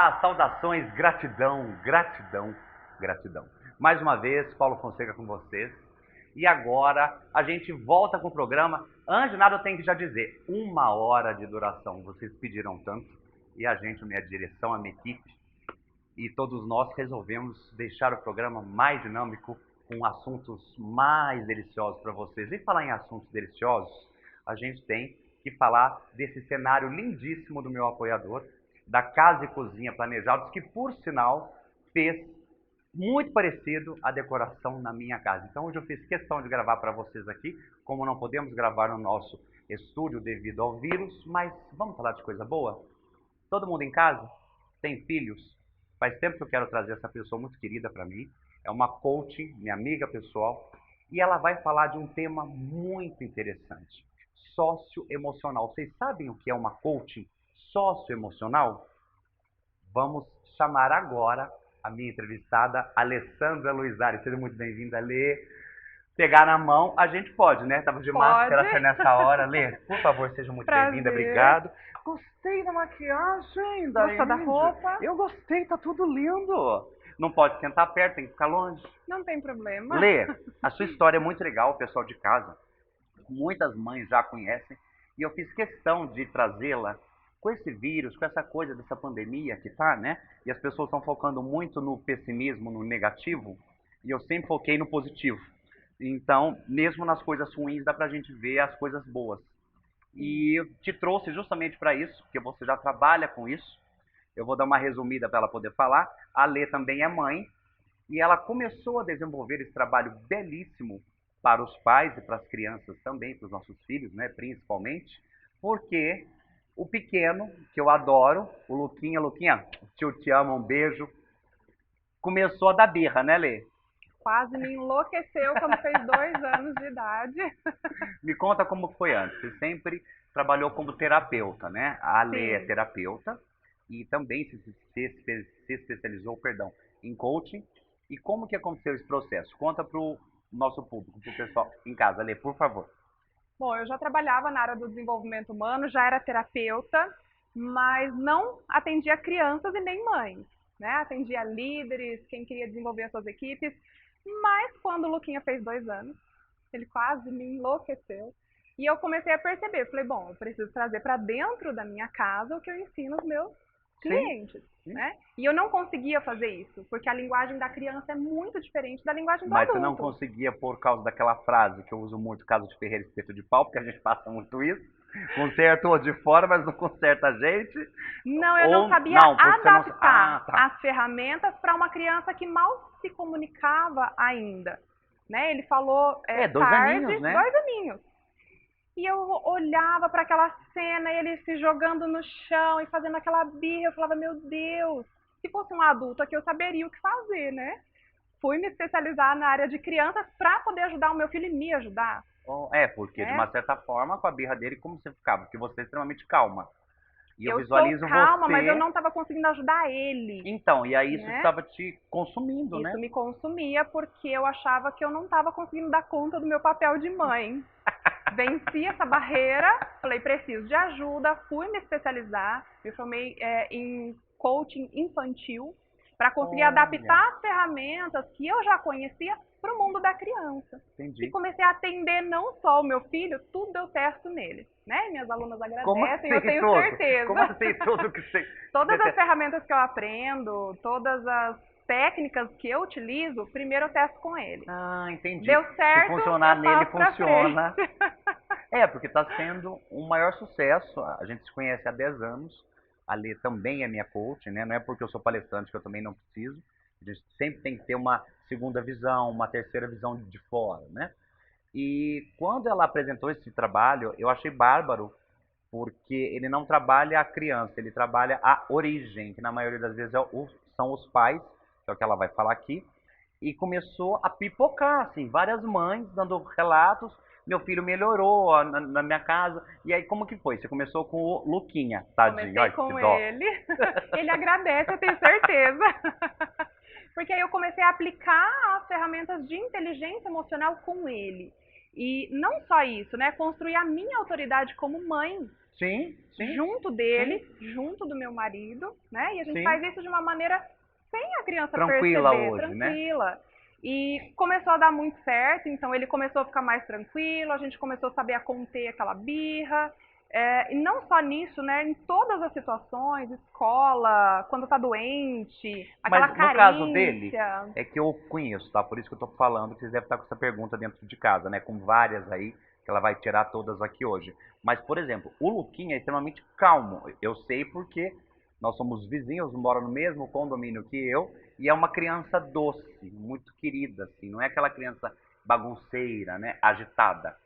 Olá, saudações, gratidão, gratidão, gratidão. Mais uma vez, Paulo Fonseca com vocês. E agora a gente volta com o programa. Antes de nada, eu tenho que já dizer, 1 hora de duração. Vocês pediram tanto. E a gente, minha direção, a minha equipe, e todos nós resolvemos deixar o programa mais dinâmico, com assuntos mais deliciosos para vocês. E falar em assuntos deliciosos, a gente tem que falar desse cenário lindíssimo do meu apoiador, da Casa e Cozinha Planejados, que por sinal fez muito parecido a decoração na minha casa. Então hoje eu fiz questão de gravar para vocês aqui, como não podemos gravar no nosso estúdio devido ao vírus, mas vamos falar de coisa boa? Todo mundo em casa? Tem filhos? Faz tempo que eu quero trazer essa pessoa muito querida para mim. É uma coach, minha amiga pessoal, e ela vai falar de um tema muito interessante. Socioemocional. Vocês sabem o que é uma coaching socioemocional? Vamos chamar agora a minha entrevistada, Alessandra Luizari. Seja muito bem-vinda, Lê. Pegar na mão, a gente pode, né? Tava de máscara nessa hora. Lê, por favor, seja muito bem-vinda. Obrigado. Gostei da maquiagem, Gostou da roupa? Eu gostei, tá tudo lindo. Não pode sentar perto, tem que ficar longe. Não tem problema. Lê, a sua história é muito legal, o pessoal de casa. Muitas mães já conhecem. E eu fiz questão de trazê-la com esse vírus, com essa coisa dessa pandemia que tá, né? E as pessoas estão focando muito no pessimismo, no negativo. E eu sempre foquei no positivo. Então, mesmo nas coisas ruins, dá pra gente ver as coisas boas. E eu te trouxe justamente para isso, porque você já trabalha com isso. Eu vou dar uma resumida para ela poder falar. A Lê também é mãe. E ela começou a desenvolver esse trabalho belíssimo para os pais e para as crianças também, para os nossos filhos, né, principalmente, porque o pequeno, que eu adoro, o Luquinha, tio te amo, um beijo, começou a dar birra, né, Lê? Quase me enlouqueceu quando fez 2 anos de idade. Me conta como foi antes. Você sempre trabalhou como terapeuta, né? A Lê é terapeuta e também se especializou, em coaching. E como que aconteceu esse processo? Conta para o nosso público, para o pessoal em casa. Lê, por favor. Bom, eu já trabalhava na área do desenvolvimento humano, já era terapeuta, mas não atendia crianças e nem mães, né? Atendia líderes, quem queria desenvolver as suas equipes. Mas quando o Luquinha fez 2 anos, ele quase me enlouqueceu. E eu comecei a perceber, falei, bom, eu preciso trazer para dentro da minha casa o que eu ensino aos meus clientes, né? E eu não conseguia fazer isso, porque a linguagem da criança é muito diferente da linguagem do adulto. Mas você não conseguia por causa daquela frase que eu uso muito, caso de Ferreira espeto de pau, porque a gente passa muito isso. Conserta o de fora, mas não conserta a gente. Não, eu não sabia adaptar as ferramentas para uma criança que mal se comunicava ainda, né? Ele falou 2 tarde, aninhos, né? 2 aninhos. E eu olhava para aquela cena e ele se jogando no chão e fazendo aquela birra. Eu falava, meu Deus, se fosse um adulto aqui eu saberia o que fazer, né? Fui me especializar na área de crianças para poder ajudar o meu filho e me ajudar. Porque de uma certa forma, com a birra dele, como você ficava? Porque você é extremamente calma. E eu visualizo sou calma, mas eu não estava conseguindo ajudar ele. Então, e aí isso estava te consumindo, isso né? Isso me consumia porque eu achava que eu não estava conseguindo dar conta do meu papel de mãe. Venci essa barreira, falei, preciso de ajuda, fui me especializar, me formei em coaching infantil para conseguir adaptar as ferramentas que eu já conhecia para o mundo da criança. Entendi. E comecei a atender não só o meu filho, tudo deu certo nele, né? Minhas alunas agradecem, eu tenho certeza. Como assim tudo que você... Todas as ferramentas que eu aprendo, todas as técnicas que eu utilizo, primeiro eu testo com ele. Ah, entendi. Deu certo, se funcionar nele, funciona. Porque está sendo um maior sucesso. A gente se conhece há 10 anos. A Lê também é minha coach, né? Não é porque eu sou palestrante que eu também não preciso. A gente sempre tem que ter uma segunda visão, uma terceira visão de fora, né? E quando ela apresentou esse trabalho, eu achei bárbaro, porque ele não trabalha a criança, ele trabalha a origem, que na maioria das vezes são os pais, que é o que ela vai falar aqui, e começou a pipocar, assim, várias mães dando relatos, meu filho melhorou na minha casa, e aí como que foi? Você começou com o Luquinha, tadinho. Comecei com ele, ele agradece, eu tenho certeza. Porque aí eu comecei a aplicar as ferramentas de inteligência emocional com ele. E não só isso, né? Construir a minha autoridade como mãe Sim, sim. junto dele, junto do meu marido, né? E a gente Sim. faz isso de uma maneira sem a criança Tranquila perceber, hoje, né? tranquila. E começou a dar muito certo, então ele começou a ficar mais tranquilo, a gente começou a saber a conter aquela birra. E não só nisso, né? Em todas as situações, escola, quando tá doente, aquela Mas no caso dele, carência. é que eu conheço, tá? Por isso que eu tô falando que vocês devem estar com essa pergunta dentro de casa, né? Com várias aí, que ela vai tirar todas aqui hoje. Mas, por exemplo, o Luquinha é extremamente calmo. Eu sei porque nós somos vizinhos, mora no mesmo condomínio que eu, e é uma criança doce, muito querida, assim. Não é aquela criança bagunceira, né? Agitada.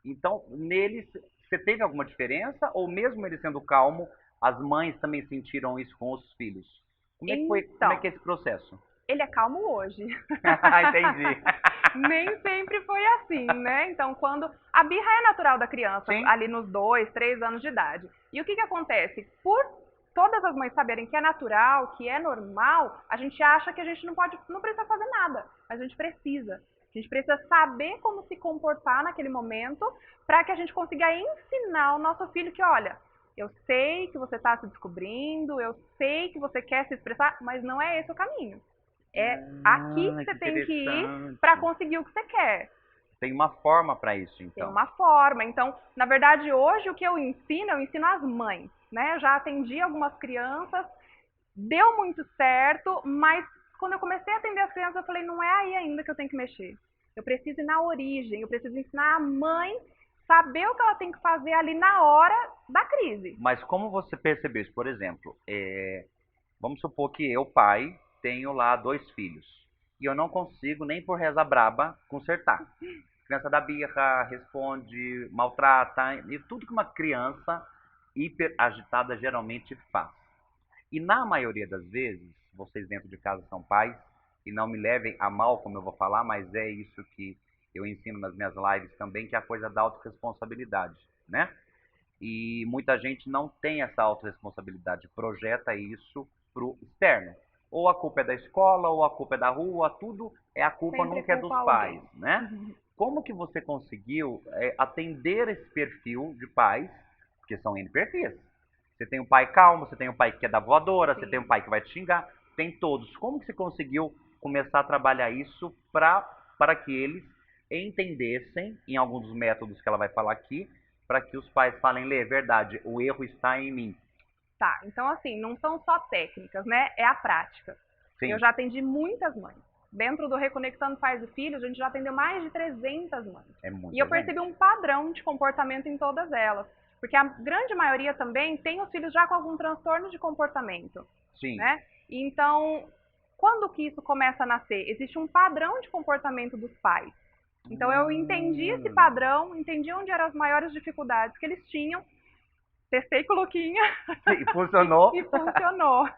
Então, neles, você teve alguma diferença? Ou mesmo ele sendo calmo, as mães também sentiram isso com os filhos? Como é que foi, como é Então, que é esse processo? ele é calmo hoje. Entendi. Nem sempre foi assim, né? Então, quando a birra é natural da criança, Sim. ali nos 2, 3 anos de idade. E o que que acontece? Por todas as mães saberem que é natural, que é normal, a gente acha que a gente não precisa fazer nada, mas a gente precisa. A gente precisa saber como se comportar naquele momento para que a gente consiga ensinar o nosso filho que, olha, eu sei que você está se descobrindo, eu sei que você quer se expressar, mas não é esse o caminho. É aqui que Que você tem que ir interessante. para conseguir o que você quer. Tem uma forma para isso, Tem então. uma forma. Então, na verdade, hoje o que eu ensino às mães. Né? Eu já atendi algumas crianças, deu muito certo, mas quando eu comecei a atender as crianças, eu falei, não é aí ainda que eu tenho que mexer. Eu preciso ir na origem, eu preciso ensinar a mãe saber o que ela tem que fazer ali na hora da crise. Mas como você percebeu isso? Por exemplo, vamos supor que eu, pai, tenho lá 2 filhos. E eu não consigo, nem por reza braba, consertar. Criança dá birra, responde, maltrata, e tudo que uma criança hiper agitada geralmente faz. E na maioria das vezes, vocês dentro de casa são pais, e não me levem a mal como eu vou falar, mas é isso que eu ensino nas minhas lives também, que é a coisa da autorresponsabilidade, né? E muita gente não tem essa autorresponsabilidade, projeta isso pro externo. Ou a culpa é da escola, ou a culpa é da rua, tudo é a culpa, Sempre nunca é dos culpa pais, alguém. né? Como que você conseguiu atender esse perfil de pais, porque são N perfis. Você tem um pai calmo, você tem um pai que quer dar voadora, Sim. você tem um pai que vai te xingar, tem todos. Como que você conseguiu começar a trabalhar isso para que eles entendessem, em alguns dos métodos que ela vai falar aqui, para que os pais falem, Lê, é verdade, o erro está em mim. Tá, então assim, não são só técnicas, né? É a prática. Sim. Eu já atendi muitas mães. Dentro do Reconectando Pais e Filhos, a gente já atendeu mais de 300 mães. É muito. E eu percebi um padrão de comportamento em todas elas. Porque a grande maioria também tem os filhos já com algum transtorno de comportamento. Sim. Né? Então, quando que isso começa a nascer? Existe um padrão de comportamento dos pais. Então, eu entendi esse padrão, entendi onde eram as maiores dificuldades que eles tinham, testei com o Luquinha. E funcionou. E funcionou.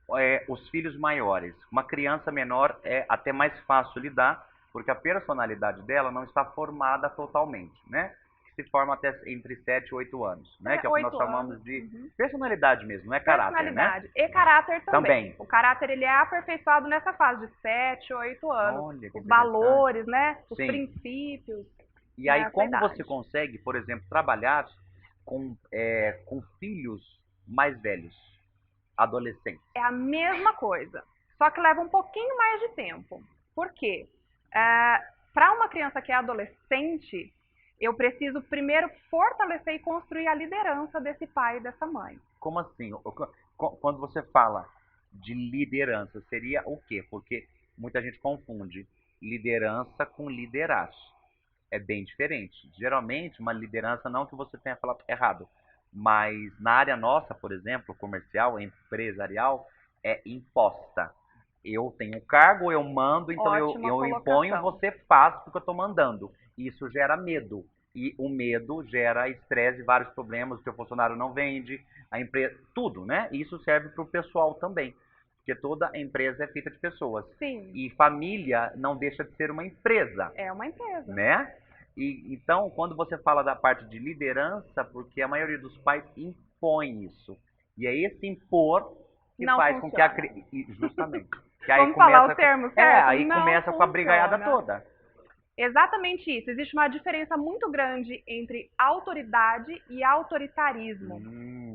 Com os filhos maiores. Uma criança menor é até mais fácil lidar, porque a personalidade dela não está formada totalmente, né? Que se forma até entre 7 e 8 anos, né? Que é o que nós chamamos de personalidade mesmo, não é caráter, personalidade. Né? E caráter também. Também. O caráter ele é aperfeiçoado nessa fase de 7, 8 anos. Olha, que os valores, né? Os Sim. princípios. E aí, nessa como idade. você consegue, por exemplo, trabalhar com filhos mais velhos, adolescentes? É a mesma coisa, só que leva um pouquinho mais de tempo. Por quê? Para uma criança que é adolescente, eu preciso primeiro fortalecer e construir a liderança desse pai e dessa mãe. Como assim? Quando você fala de liderança, seria o quê? Porque muita gente confunde liderança com liderazgo. É bem diferente. Geralmente, uma liderança, não que você tenha falado errado, mas na área nossa, por exemplo, comercial, empresarial, é imposta. Eu tenho um cargo, eu mando, então eu imponho, você faz porque eu estou mandando. Isso gera medo. E o medo gera estresse, vários problemas, o seu funcionário não vende, a empresa, tudo, né? Isso serve para o pessoal também. Porque toda empresa é feita de pessoas. Sim. E família não deixa de ser uma empresa. É uma empresa. Né? E, então, quando você fala da parte de liderança, porque a maioria dos pais impõe isso. E é esse impor que não faz funciona. com que justamente. Que Vamos falar o termo certo? aí não começa funciona. com a brigaiada toda. Exatamente isso. Existe uma diferença muito grande entre autoridade e autoritarismo.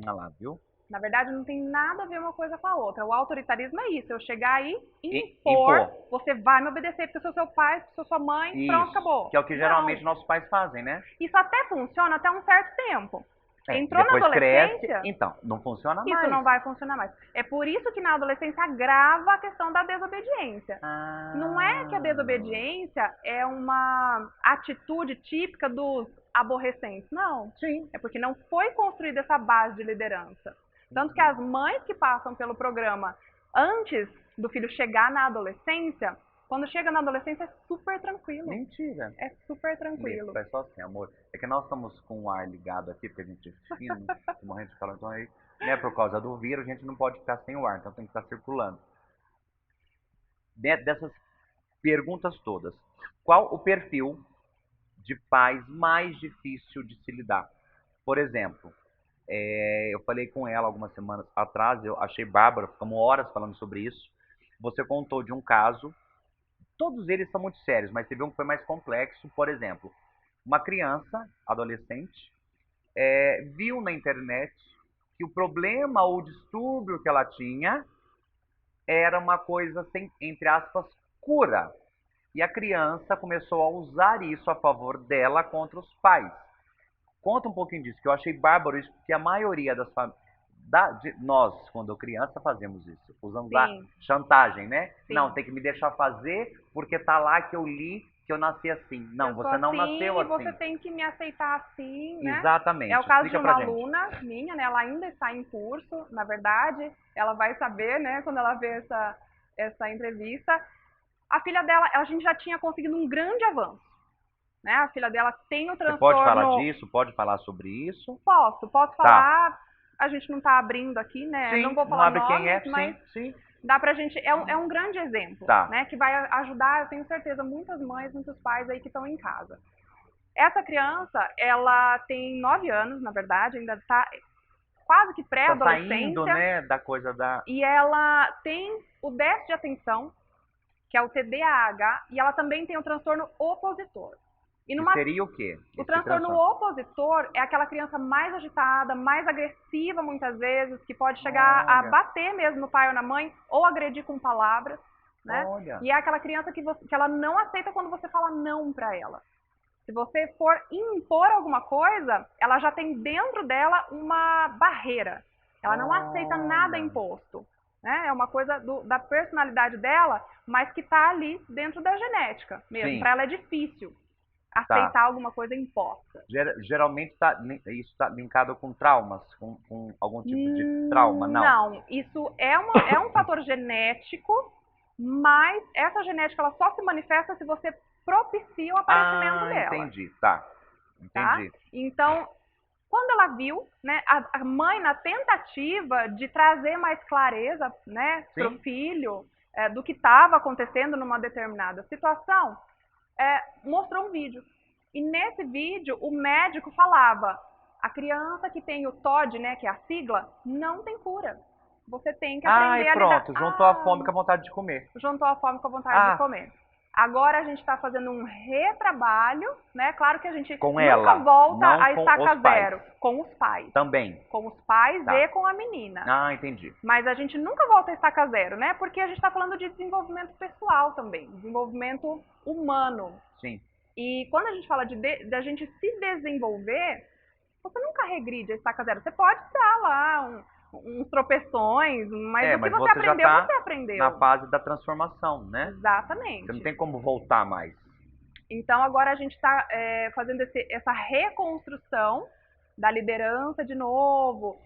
Olha lá, viu? Na verdade, não tem nada a ver uma coisa com a outra. O autoritarismo é isso, eu chegar aí e Impor. impor, você vai me obedecer porque eu sou seu pai, porque eu sou sua mãe, pronto, Isso, acabou. que é o que Não. geralmente nossos pais fazem, né? Isso até funciona até um certo tempo. Entrou na Depois adolescência, cresce, então, não funciona mais. isso não vai funcionar mais. É por isso que na adolescência agrava a questão da desobediência. Ah, Não é que a desobediência é uma atitude típica dos aborrecentes, não. sim. É porque não foi construída essa base de liderança. Tanto que as mães que passam pelo programa antes do filho chegar na adolescência, quando chega na adolescência é super tranquilo. Mentira. É super tranquilo. É só assim, amor. É que nós estamos com o ar ligado aqui, porque a gente é fino, morrendo de calor, então aí, né, por causa do vírus, a gente não pode ficar sem o ar, então tem que estar circulando. Dessas perguntas todas, qual o perfil de pais mais difícil de se lidar? Por exemplo, eu falei com ela algumas semanas atrás, eu achei bárbaro, ficamos horas falando sobre isso. Você contou de um caso, todos eles são muito sérios, mas teve um que foi mais complexo. Por exemplo, uma criança, adolescente, viu na internet que o problema ou o distúrbio que ela tinha era uma coisa, sem, entre aspas, cura. E a criança começou a usar isso a favor dela contra os pais. Conta um pouquinho disso, que eu achei bárbaro isso, porque a maioria das famílias, nós, quando criança, fazemos isso. Usamos a chantagem, né? Sim. Não, tem que me deixar fazer, porque tá lá que eu li que eu nasci assim. Não, você não nasceu assim. Você tem que me aceitar assim, né? Exatamente. É o caso Explica de uma pra gente. aluna minha, né? Ela ainda está em curso, na verdade. Ela vai saber, né? Quando ela ver essa entrevista. A filha dela, a gente já tinha conseguido um grande avanço. Né? A filha dela tem o transtorno... Você pode falar disso? Pode falar sobre isso? Posso falar. Tá. A gente não está abrindo aqui, né? Sim, não vou falar não abre nomes, quem é, mas sim. Dá pra gente... É um grande exemplo, tá. né? Que vai ajudar, eu tenho certeza, muitas mães, muitos pais aí que estão em casa. Essa criança, ela tem 9 anos, na verdade, ainda está quase que pré-adolescência. Tá saindo, né, da coisa da... E ela tem o déficit de atenção, que é o TDAH, e ela também tem o transtorno opositor. E seria o quê? O transtorno opositor é aquela criança mais agitada, mais agressiva muitas vezes, que pode chegar a bater mesmo no pai ou na mãe, ou agredir com palavras, né? E é aquela criança que ela não aceita quando você fala não pra ela. Se você for impor alguma coisa, ela já tem dentro dela uma barreira. Ela não aceita nada imposto. Né? É uma coisa da personalidade dela, mas que está ali dentro da genética mesmo. Para ela é difícil aceitar alguma coisa imposta. Geralmente isso está linkado com traumas, com algum tipo de trauma, não? Não, isso é um fator genético, mas essa genética ela só se manifesta se você propicia o aparecimento dela. Entendi, tá. Entendi. Tá? Então, quando ela viu, né, a mãe na tentativa de trazer mais clareza, né, para o filho do que estava acontecendo numa determinada situação, mostrou um vídeo. E nesse vídeo, o médico falava, a criança que tem o TOD, né, que é a sigla, não tem cura. Você tem que aprender a lidar. Pronto, juntou a fome com a vontade de comer. Juntou a fome com a vontade de comer. Agora a gente está fazendo um retrabalho, né? Claro que a gente nunca volta a estaca zero. Com os pais. Também. Com os pais e com a menina. Entendi. Mas a gente nunca volta a estaca zero, né? Porque a gente está falando de desenvolvimento pessoal também. Desenvolvimento humano. Sim. E quando a gente fala da gente se desenvolver, você nunca regride a estaca zero. Você pode dar lá uns tropeções, mas o que você aprendeu, você aprendeu. Na fase da transformação, né? Exatamente. Você não tem como voltar mais. Então agora a gente está fazendo essa reconstrução da liderança de novo,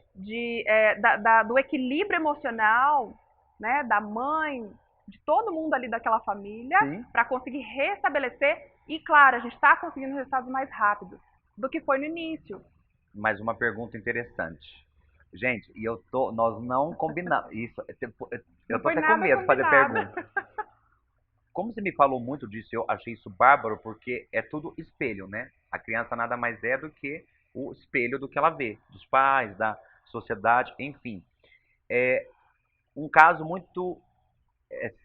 do equilíbrio emocional, né, da mãe, de todo mundo ali daquela família, para conseguir restabelecer. E claro, a gente está conseguindo resultados mais rápidos do que foi no início. Mais uma pergunta interessante. Gente, e nós não combinamos. Isso, eu tô até com medo de fazer pergunta. Como você me falou muito disso, eu achei isso bárbaro, porque é tudo espelho, né? A criança nada mais é do que o espelho do que ela vê, dos pais, da sociedade, enfim. Um caso muito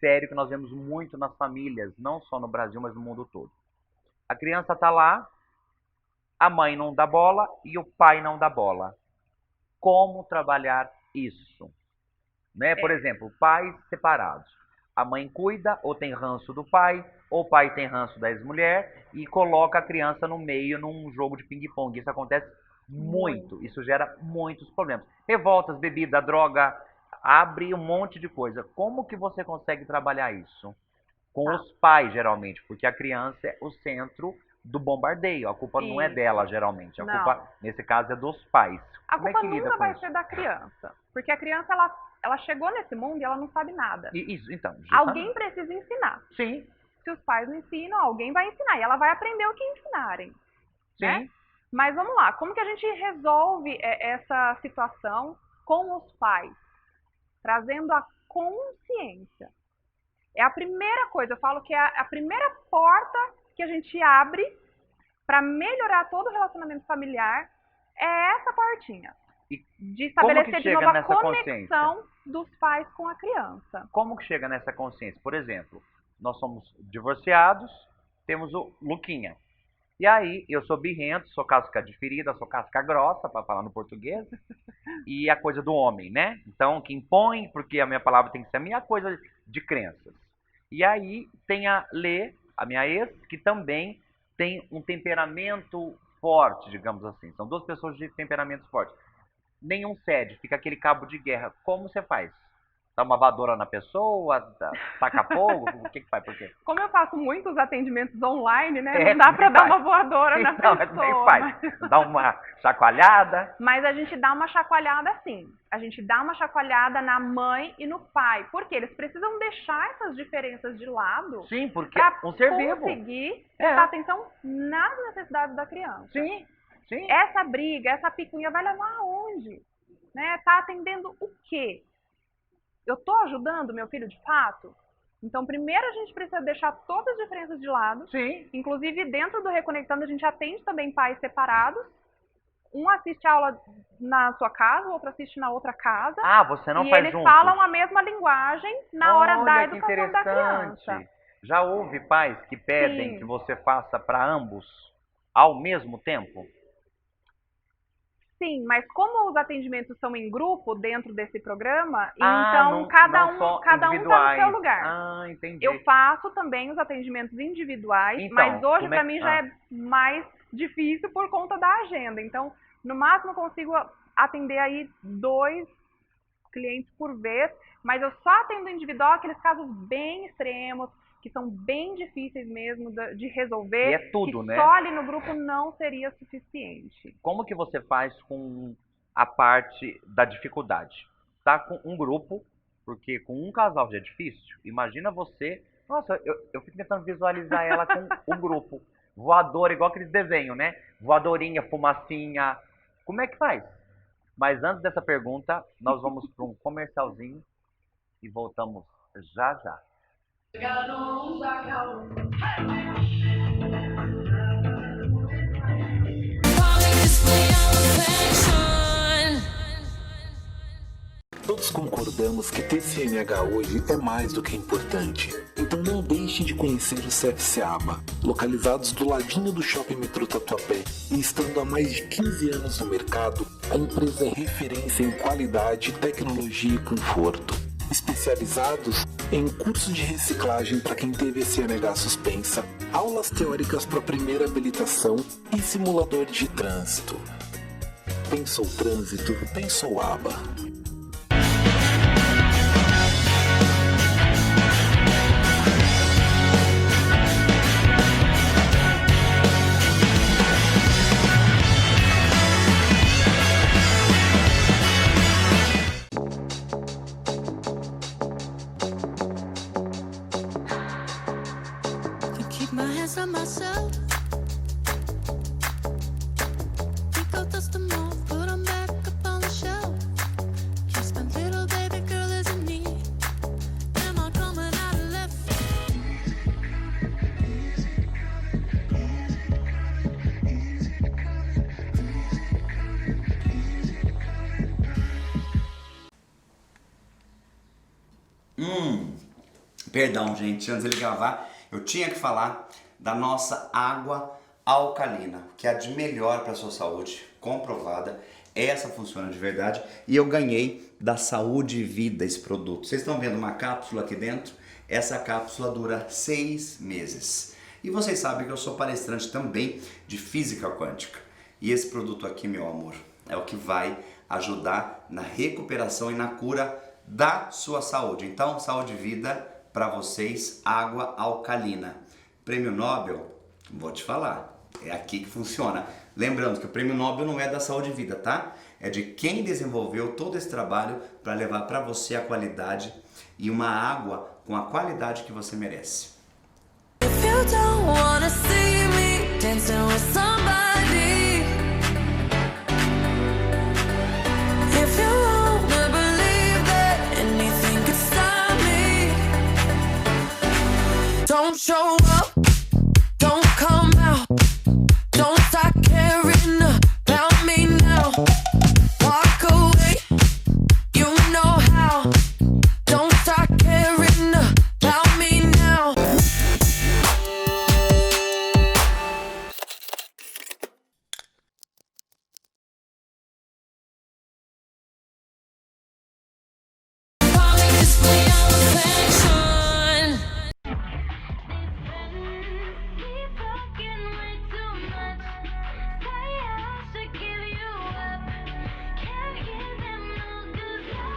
sério que nós vemos muito nas famílias, não só no Brasil, mas no mundo todo. A criança está lá, a mãe não dá bola e o pai não dá bola. Como trabalhar isso? Né? Por exemplo, pais separados. A mãe cuida ou tem ranço do pai, ou o pai tem ranço da ex-mulher e coloca a criança no meio num jogo de ping-pong. Isso acontece muito. Isso gera muitos problemas. Revoltas, bebida, droga, abre um monte de coisa. Como que você consegue trabalhar isso? Com os pais, geralmente, porque a criança é o centro do bombardeio. A culpa não é dela, geralmente. A culpa, nesse caso, é dos pais. A Como culpa é que lida nunca com vai isso? ser da criança. Porque a criança, ela chegou nesse mundo e ela não sabe nada. Isso, então. Alguém precisa ensinar. Sim. Se os pais não ensinam, alguém vai ensinar. E ela vai aprender o que ensinarem. Sim. Né? Mas vamos lá. Como que a gente resolve essa situação com os pais? Trazendo a consciência. É a primeira coisa. Eu falo que é a primeira porta que a gente abre para melhorar todo o relacionamento familiar é essa portinha. De estabelecer de novo a conexão dos pais com a criança. Como que chega nessa consciência? Por exemplo, nós somos divorciados, temos o Luquinha. E aí, eu sou birrento, sou casca de ferida, sou casca grossa, para falar no português. E a coisa do homem, né? Então, que impõe, porque a minha palavra tem que ser a minha coisa de crenças. E aí, tem a Lê, a minha ex, que também tem um temperamento forte, digamos assim. São duas pessoas de temperamentos fortes. Nenhum cede, fica aquele cabo de guerra. Como você faz? Dá uma voadora na pessoa? Taca fogo? O que faz? Por quê? Como eu faço muitos atendimentos online, né? Não dá pra dar uma voadora na pessoa. Nem faz. Dá uma chacoalhada. Mas a gente dá uma chacoalhada sim. A gente dá uma chacoalhada na mãe e no pai. Porque eles precisam deixar essas diferenças de lado. Sim, porque é um ser vivo. Conseguir prestar atenção nas necessidades da criança. Sim, sim. Essa briga, essa picuinha vai levar aonde? Né? Tá atendendo o quê? Eu estou ajudando meu filho de fato? Então, primeiro a gente precisa deixar todas as diferenças de lado. Sim. Inclusive, dentro do Reconectando, a gente atende também pais separados. Um assiste a aula na sua casa, o outro assiste na outra casa. Ah, você não faz juntos? E eles falam a mesma linguagem na hora da educação da criança. Já houve pais que pedem que você faça para ambos ao mesmo tempo? Sim, mas como os atendimentos são em grupo dentro desse programa, então cada um está no seu lugar. Ah, entendi. Eu faço também os atendimentos individuais, então, mas hoje para mim já é mais difícil por conta da agenda. Então, no máximo eu consigo atender aí 2 clientes por vez, mas eu só atendo individual aqueles casos bem extremos, que são bem difíceis mesmo de resolver, e é tudo, que né? só ali no grupo não seria suficiente. Como que você faz com a parte da dificuldade? Tá com um grupo, porque com um casal já é difícil. Imagina você... Nossa, eu fico tentando visualizar ela com um grupo. Voador, igual aqueles desenhos, né? Voadorinha, fumacinha. Como é que faz? Mas antes dessa pergunta, nós vamos para um comercialzinho e voltamos já já. Todos concordamos que ter CNH hoje é mais do que importante. Então não deixe de conhecer o CFC Aba, localizados do ladinho do Shopping Metrô Tatuapé e estando há mais de 15 anos no mercado, a empresa é referência em qualidade, tecnologia e conforto. Especializados em curso de reciclagem para quem teve CNH suspensa, aulas teóricas para primeira habilitação e simulador de trânsito. Pensou trânsito, pensou aba. Perdão, gente, antes de ele gravar, eu tinha que falar da nossa água alcalina, que é a de melhor para a sua saúde, comprovada. Essa funciona de verdade e eu ganhei da Saúde Vida esse produto. Vocês estão vendo uma cápsula aqui dentro? Essa cápsula dura 6 meses. E vocês sabem que eu sou palestrante também de física quântica. E esse produto aqui, meu amor, é o que vai ajudar na recuperação e na cura da sua saúde. Então, Saúde Vida para vocês, água alcalina. Prêmio Nobel, vou te falar, é aqui que funciona. Lembrando que o Prêmio Nobel não é da Saúde Vida, tá? É de quem desenvolveu todo esse trabalho para levar para você a qualidade e uma água com a qualidade que você merece. If you don't wanna see me dancing with somebody, if you wanna believe that anything could stop me, don't show up, don't come out, don't start caring about me now. Walk away, you know how. Don't start caring about me now. Falling display all affection. Keep talking way too much. Say I should give you up. Can't give them no good love.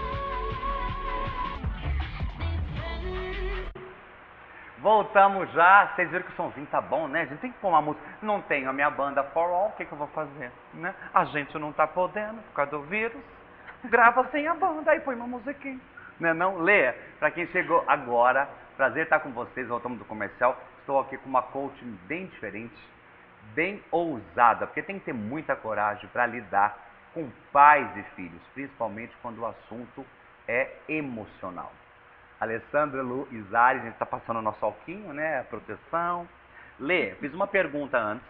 Voltamos já. Vocês viram que o somzinho tá bom, né? A gente tem que pôr uma música. Não tenho a minha banda For All, o que eu vou fazer? Né? A gente não tá podendo por causa do vírus. Grava sem a banda, aí põe uma musiquinha. Né não? Lê, pra quem chegou agora, prazer estar com vocês, voltamos do comercial. Estou aqui com uma coaching bem diferente, bem ousada, porque tem que ter muita coragem para lidar com pais e filhos, principalmente quando o assunto é emocional. Alessandra, Lu, Isari, a gente está passando o nosso alquinho, né? A proteção. Lê, fiz uma pergunta antes.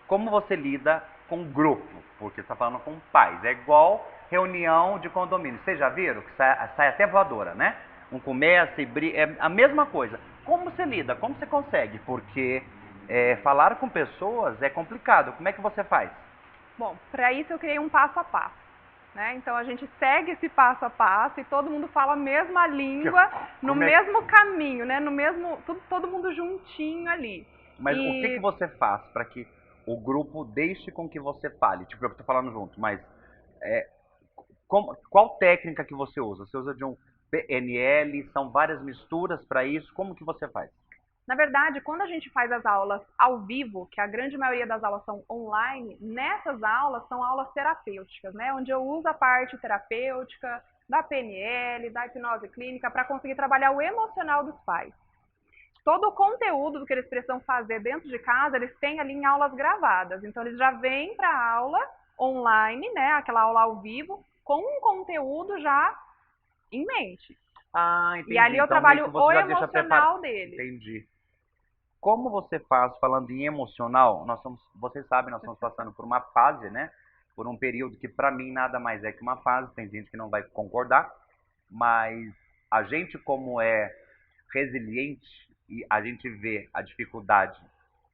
Como você lida com grupo? Porque você está falando com pais. É igual reunião de condomínio. Vocês já viram que sai até voadora, né? Um começa e briga. É a mesma coisa. Como você lida? Como você consegue? Porque falar com pessoas é complicado. Como é que você faz? Bom, para isso eu criei um passo a passo. Né? Então a gente segue esse passo a passo e todo mundo fala a mesma língua, no mesmo caminho, né? No mesmo, todo mundo juntinho ali. Mas o que você faz para que o grupo deixe com que você fale? Tipo, eu estou falando junto, mas qual técnica que você usa? Você usa de um PNL? São várias misturas para isso? Como que você faz? Na verdade, quando a gente faz as aulas ao vivo, que a grande maioria das aulas são online, nessas aulas são aulas terapêuticas, né? Onde eu uso a parte terapêutica, da PNL, da hipnose clínica, para conseguir trabalhar o emocional dos pais. Todo o conteúdo que eles precisam fazer dentro de casa, eles têm ali em aulas gravadas. Então, eles já vêm para a aula online, né? Aquela aula ao vivo, com um conteúdo já em mente. Ah, entendi. E ali eu então, trabalho o já deixa emocional dele. Entendi. Como você faz, falando em emocional, vocês sabem, nós estamos passando por uma fase, né? Por um período que para mim nada mais é que uma fase, tem gente que não vai concordar, mas a gente como é resiliente e a gente vê a dificuldade,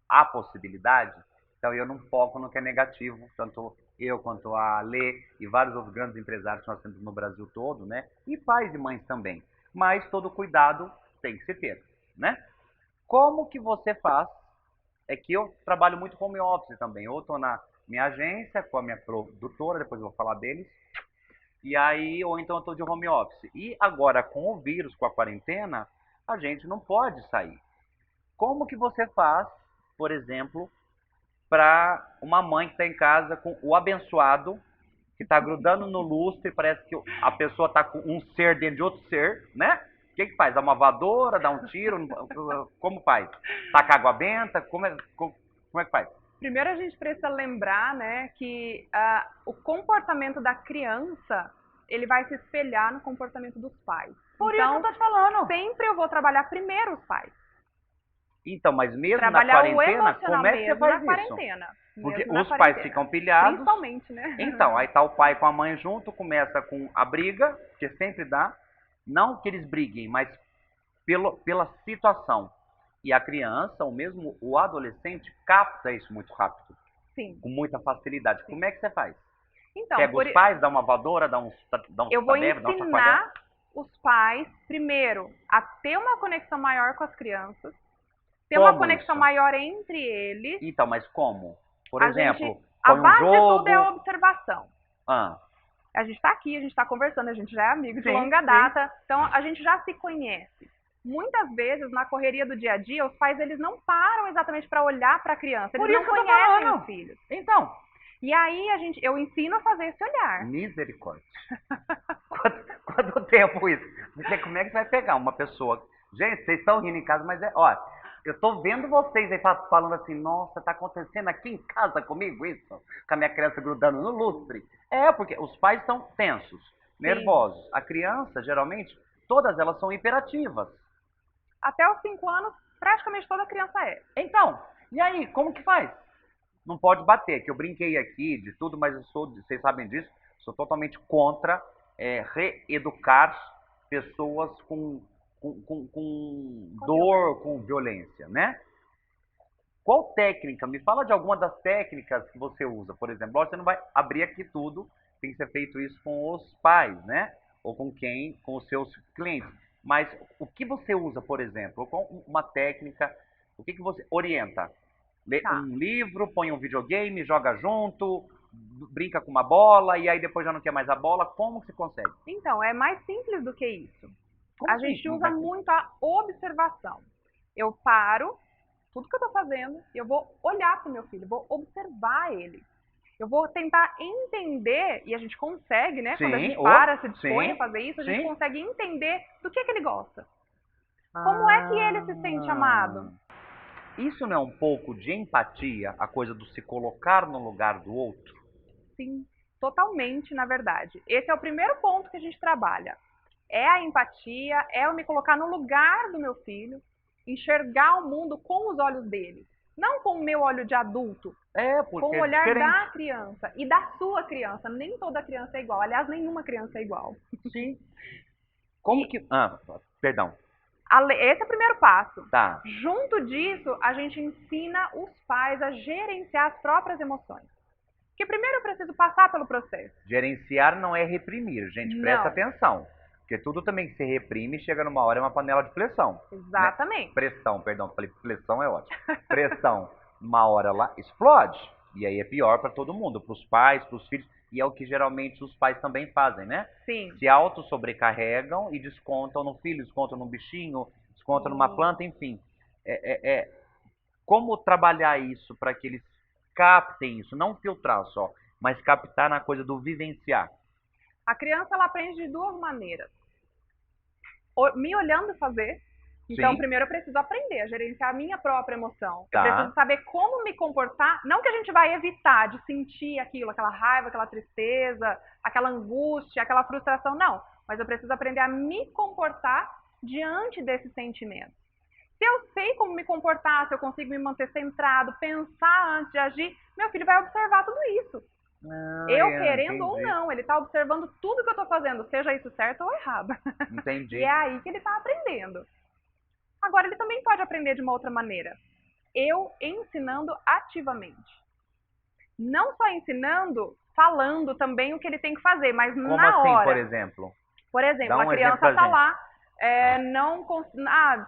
a possibilidade, então eu não foco no que é negativo, tanto eu quanto a Lê e vários outros grandes empresários que nós temos no Brasil todo, né? E pais e mães também. Mas todo cuidado tem que se ter, né? Como que você faz? É que eu trabalho muito com home office também. Eu estou na minha agência, com a minha produtora, depois eu vou falar deles. E aí, ou então eu estou de home office. E agora, com o vírus, com a quarentena, a gente não pode sair. Como que você faz, por exemplo, para uma mãe que está em casa com o abençoado, que está grudando no lustre, parece que a pessoa está com um ser dentro de outro ser, né? O que faz? Dá uma voadora, dá um tiro? Como faz? Taca água benta? Como é que faz? Primeiro a gente precisa lembrar, né, que o comportamento da criança, ele vai se espelhar no comportamento dos pais. Por então, isso eu tô te falando. Sempre eu vou trabalhar primeiro os pais. Então, mas mesmo trabalhar na quarentena, como é que você faz na isso? Quarentena. Porque Mesmo os pais ficam pilhados. Principalmente, né? Então, aí tá o pai com a mãe junto, começa com a briga, que sempre dá. Não que eles briguem, mas pela situação. E a criança, ou mesmo o adolescente, capta isso muito rápido, Sim. com muita facilidade. Como é que você faz? Então, Pega os pais, dá uma voadora, dá uns eu vou tabefe, dá um chacoalhão? ensinar os pais, primeiro, a ter uma conexão maior com as crianças, ter uma Como conexão isso? maior entre eles. Então, mas como? Por A exemplo, gente, a põe um base de jogo... tudo é a observação. Ah, A gente está aqui, a gente está conversando, a gente já é amigo de Sim, longa sim. data, então a gente já se conhece. Muitas vezes, na correria do dia a dia, os pais eles não param exatamente para olhar para a criança, eles Por isso não que eu tô conhecem falando. os filhos. então, E aí eu ensino a fazer esse olhar. misericórdia. Quanto tempo isso? Porque como é que você vai pegar uma pessoa... Gente, vocês estão rindo em casa, mas ó, eu tô vendo vocês aí falando assim, nossa, tá acontecendo aqui em casa comigo isso? Com a minha criança grudando no lustre. É, porque os pais estão tensos, nervosos. A criança, geralmente, todas elas são hiperativas. Até os 5 anos, praticamente toda criança é. Então, e aí, como que faz? Não pode bater, que eu brinquei aqui de tudo, mas eu sou, vocês sabem disso, sou totalmente contra reeducar pessoas com dor, com violência, né? Qual técnica? Me fala de alguma das técnicas que você usa, por exemplo. Lógico, você não vai abrir aqui tudo, tem que ser feito isso com os pais, né? Ou com os seus clientes. Mas o que você usa, por exemplo? Qual uma técnica? O que você orienta? Lê Tá. um livro, põe um videogame, joga junto, brinca com uma bola e aí depois já não quer mais a bola. Como que você consegue? Então, é mais simples do que isso. Como A assim? gente Não usa vai ser? muito a observação. Eu paro tudo que eu estou fazendo, eu vou olhar para o meu filho, vou observar ele. Eu vou tentar entender, e a gente consegue, né? Quando a Sim, gente para, se sim, dispõe a fazer isso, a gente sim. consegue entender do que ele gosta. Como é que ele se sente amado? Isso não é um pouco de empatia, a coisa do se colocar no lugar do outro? Sim, totalmente, na verdade. Esse é o primeiro ponto que a gente trabalha. É a empatia, é eu me colocar no lugar do meu filho, enxergar o mundo com os olhos dele. Não com o meu olho de adulto, É, porque com o é olhar diferente. da criança e da sua criança. Nem toda criança é igual. Aliás, nenhuma criança é igual. Sim. Como que... perdão. Esse é o primeiro passo. Tá. Junto disso, a gente ensina os pais a gerenciar as próprias emoções. Porque primeiro eu preciso passar pelo processo. Gerenciar não é reprimir, gente. Presta Não. atenção. Porque tudo também que se reprime, chega numa hora é uma panela de pressão. Exatamente. Pressão, perdão. Falei pressão é ótimo. Pressão. Uma hora lá, explode. E aí é pior para todo mundo. Para os pais, para os filhos. E é o que geralmente os pais também fazem, né? Sim. Se auto-sobrecarregam e descontam no filho, descontam no bichinho, descontam numa planta, enfim. Como trabalhar isso para que eles captem isso? Não filtrar só, mas captar na coisa do vivenciar. A criança ela aprende de duas maneiras. Me olhando fazer. Então, Sim. primeiro eu preciso aprender a gerenciar a minha própria emoção. Tá. Eu preciso saber como me comportar. Não que a gente vai evitar de sentir aquilo, aquela raiva, aquela tristeza, aquela angústia, aquela frustração, não. Mas eu preciso aprender a me comportar diante desse sentimento. Se eu sei como me comportar, se eu consigo me manter centrado, pensar antes de agir, meu filho vai observar tudo isso. Querendo ou não, ele está observando tudo que eu estou fazendo, seja isso certo ou errado. Entendi. E é aí que ele está aprendendo. Agora, ele também pode aprender de uma outra maneira. Eu ensinando ativamente. Não só ensinando, falando também o que ele tem que fazer, mas Como na assim, hora. por exemplo? Por exemplo, Dá um a criança exemplo pra está gente. lá,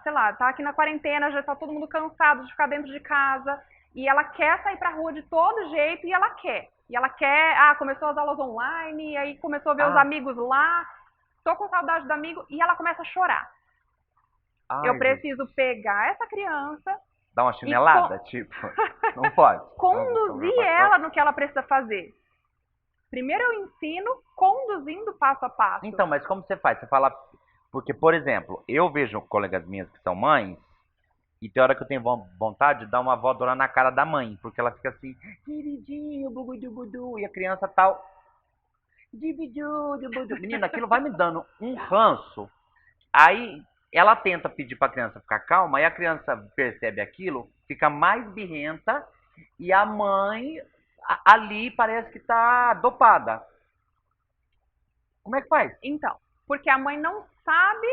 sei lá, tá aqui na quarentena, já tá todo mundo cansado de ficar dentro de casa, e ela quer sair pra rua de todo jeito, e ela quer. Começou as aulas online, e aí começou a ver os amigos lá, tô com saudade do amigo, e ela começa a chorar. Eu preciso pegar essa criança, Dar uma chinelada, tipo? Não pode. conduzir ela no que ela precisa fazer. Primeiro eu ensino conduzindo passo a passo. Então, mas como você faz? Você fala... Porque, por exemplo, eu vejo colegas minhas que são mães e tem hora que eu tenho vontade de dar uma voadora na cara da mãe, porque ela fica assim, queridinho, bugudu, e a criança tal... Menina, aquilo vai me dando um ranço. Aí ela tenta pedir pra criança ficar calma, aí a criança percebe aquilo, fica mais birrenta e a mãe ali parece que tá dopada. Como é que faz? Então, porque a mãe não sabe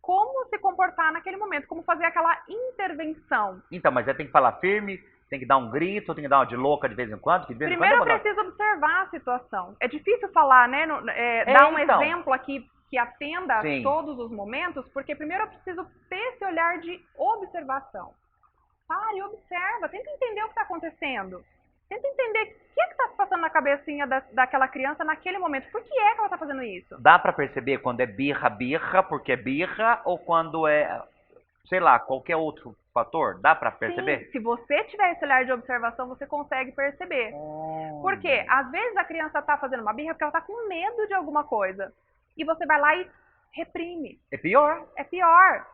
como se comportar naquele momento, como fazer aquela intervenção. Então, mas tem que falar firme, tem que dar um grito, tem que dar uma de louca de vez em quando? Que de vez em Primeiro eu quando preciso observar a situação. É difícil falar, né? Dar um então. exemplo aqui que atenda Sim. a todos os momentos, porque primeiro eu preciso ter esse olhar de observação. Pare, observa, tenta entender o que está acontecendo. Tenta entender o que está se passando na cabecinha daquela criança naquele momento. Por que é que ela está fazendo isso? Dá pra perceber quando é birra, porque é birra, ou quando é, sei lá, qualquer outro fator? Dá pra perceber? Sim, se você tiver esse olhar de observação, você consegue perceber. Porque às vezes a criança está fazendo uma birra porque ela está com medo de alguma coisa. E você vai lá e reprime. É pior. É pior.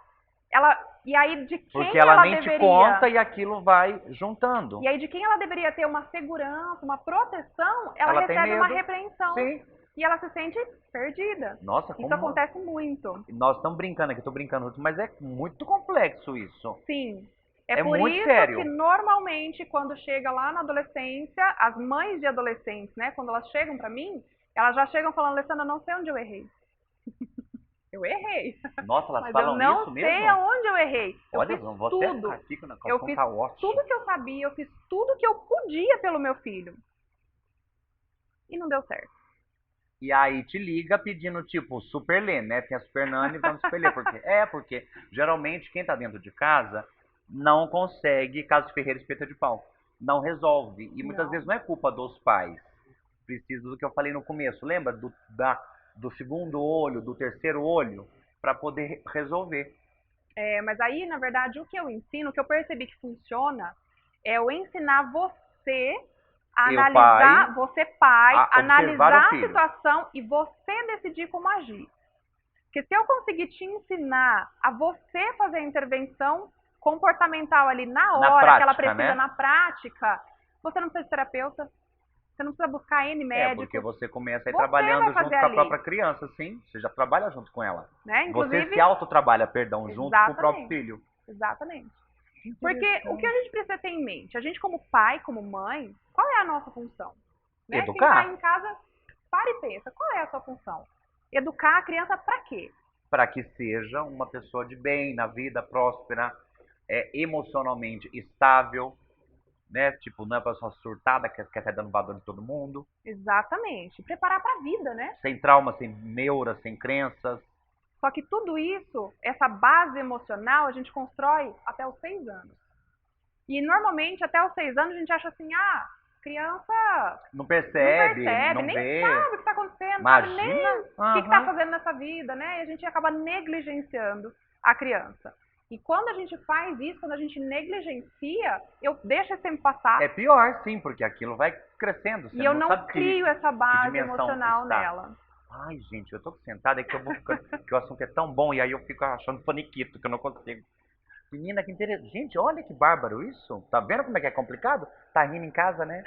E aí de quem Porque ela nem deveria... te conta e aquilo vai juntando. E aí de quem ela deveria ter uma segurança, uma proteção, ela tem recebe uma medo. repreensão. Sim. E ela se sente perdida. Nossa, Isso como... acontece muito. Nós estamos brincando aqui, estou brincando junto, mas é muito complexo isso. Sim. É É por muito isso sério. que normalmente quando chega lá na adolescência, as mães de adolescentes, né, quando elas chegam pra mim, elas já chegam falando, Alessandra, não sei onde eu errei. Eu errei. Nossa, elas Mas falam eu não isso sei mesmo? aonde eu errei. Eu Olha, fiz vou tudo. até aqui, que Eu fiz tá ótimo. tudo que eu sabia, eu fiz tudo que eu podia pelo meu filho. E não deu certo. E aí te liga pedindo, tipo, Super Lê, né? Tem a Super Nani, vamos Super Lê. Porque geralmente quem tá dentro de casa não consegue, caso de Ferreira espeta de pau. Não resolve. E muitas Não. vezes não é culpa dos pais. Precisa do que eu falei no começo. Lembra do segundo olho, do terceiro olho? Para poder resolver. Mas aí, na verdade, o que eu ensino, o que eu percebi que funciona, é eu ensinar você a analisar, você pai, a observar analisar o a filho. situação e você decidir como agir. Porque se eu conseguir te ensinar a você fazer a intervenção comportamental ali na hora, que ela prática, precisa né? na prática, você não precisa de terapeuta, você não precisa buscar N médicos. Porque você começa aí Você trabalhando vai junto fazer com a ali. própria criança, sim. Você já trabalha junto com ela. Né? Inclusive, Você se autotrabalha, perdão, junto com o próprio Exatamente. filho. Exatamente. Porque o que a gente precisa ter em mente? A gente como pai, como mãe, qual é a nossa função? Né? Educar. Quem tá em casa, para e pensa, qual é a sua função? Educar a criança para quê? Para que seja uma pessoa de bem na vida, próspera, emocionalmente estável, né? Tipo, não é uma pessoa surtada que quer sair dando valor de todo mundo, Exatamente. Preparar para a vida, né? sem trauma, sem neuras, sem crenças. Só que tudo isso, essa base emocional, a gente constrói até os 6 anos. E normalmente, até os 6 anos, a gente acha assim, criança Não percebe, não nem vê. sabe o que está acontecendo, Imagina. sabe nem o que está fazendo nessa vida, né? E a gente acaba negligenciando a criança. E quando a gente faz isso, quando a gente negligencia, eu deixo esse tempo passar É pior, sim, porque aquilo vai crescendo. Você e eu não sabe crio essa base dimensão emocional está. nela. Ai, gente, eu tô sentada é que eu vou ficar, que o assunto é tão bom e aí eu fico achando paniquito que eu não consigo. Menina, que interessante. Gente, olha que bárbaro isso. Tá vendo como é que é complicado? Tá rindo em casa, né?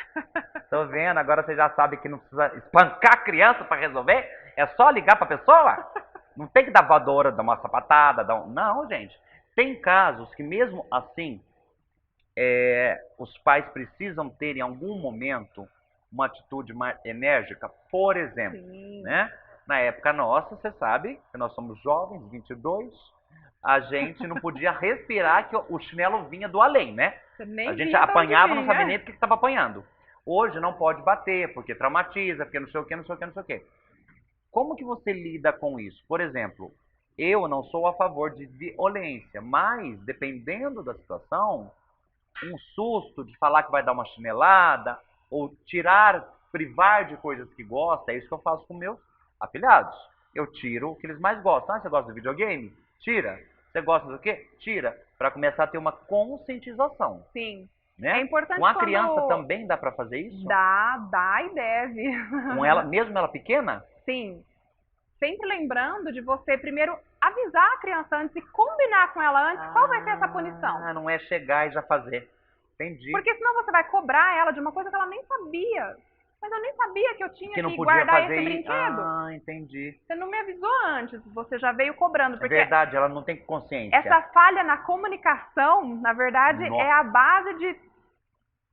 Tô vendo. Agora você já sabe que não precisa espancar a criança pra resolver. É só ligar pra pessoa. Não tem que dar voadora, dar uma sapatada. Não, gente. Tem casos que mesmo assim, os pais precisam ter em algum momento uma atitude mais enérgica. Por exemplo, Sim. né? Na época nossa, você sabe, que nós somos jovens, 22, a gente não podia respirar que o chinelo vinha do além, né? Você nem A gente via de onde apanhava, não vinha. sabia nem do que estava apanhando. Hoje não pode bater, porque traumatiza, porque não sei o que, não sei o que, não sei o que. Como que você lida com isso? Por exemplo, eu não sou a favor de violência, mas dependendo da situação, um susto de falar que vai dar uma chinelada, ou privar de coisas que gosta, é isso que eu faço com meus afilhados. Eu tiro o que eles mais gostam. Você gosta de videogame? Tira. Você gosta do quê? Tira. Para começar a ter uma conscientização. Sim. Né? É importante com a quando- criança também dá para fazer isso? Dá e deve. Com ela, mesmo ela pequena? Sim. Sempre lembrando de você primeiro avisar a criança antes e combinar com ela antes qual vai ser essa punição. Não é chegar e já fazer. Entendi. Porque senão você vai cobrar ela de uma coisa que ela nem sabia. Mas eu nem sabia que eu tinha que não que podia guardar fazer esse e... brinquedo. Entendi. Você não me avisou antes, você já veio cobrando. É Porque verdade, ela não tem consciência. essa falha na comunicação, na verdade, Nossa. é a base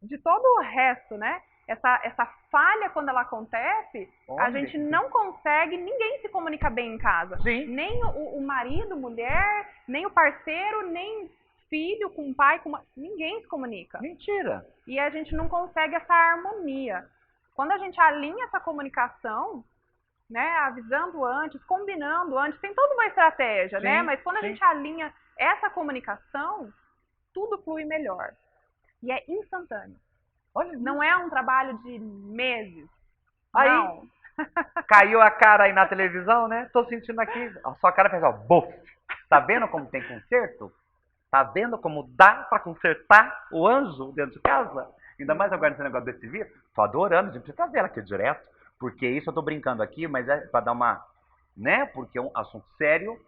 de todo o resto, né? essa falha, quando ela acontece, a gente não consegue, ninguém se comunica bem em casa. Sim. Nem o marido, mulher, nem o parceiro, nem filho com o pai, ninguém se comunica. Mentira. E a gente não consegue essa harmonia. Quando a gente alinha essa comunicação, né, avisando antes, combinando antes, tem toda uma estratégia, Sim, né? Mas quando a sim. gente alinha essa comunicação, tudo flui melhor. E é instantâneo. Olha, Não é um trabalho de meses. Aí- Não. caiu a cara aí na televisão, né? Tô sentindo aqui. A sua cara fez, ó, buf. Tá vendo como tem conserto? Tá vendo como dá pra consertar o anjo dentro de casa? Ainda mais agora nesse negócio desse vídeo. Tô adorando, a gente precisa trazer ela aqui direto. Porque isso eu tô brincando aqui, mas é pra dar uma... Né? Porque é um assunto sério.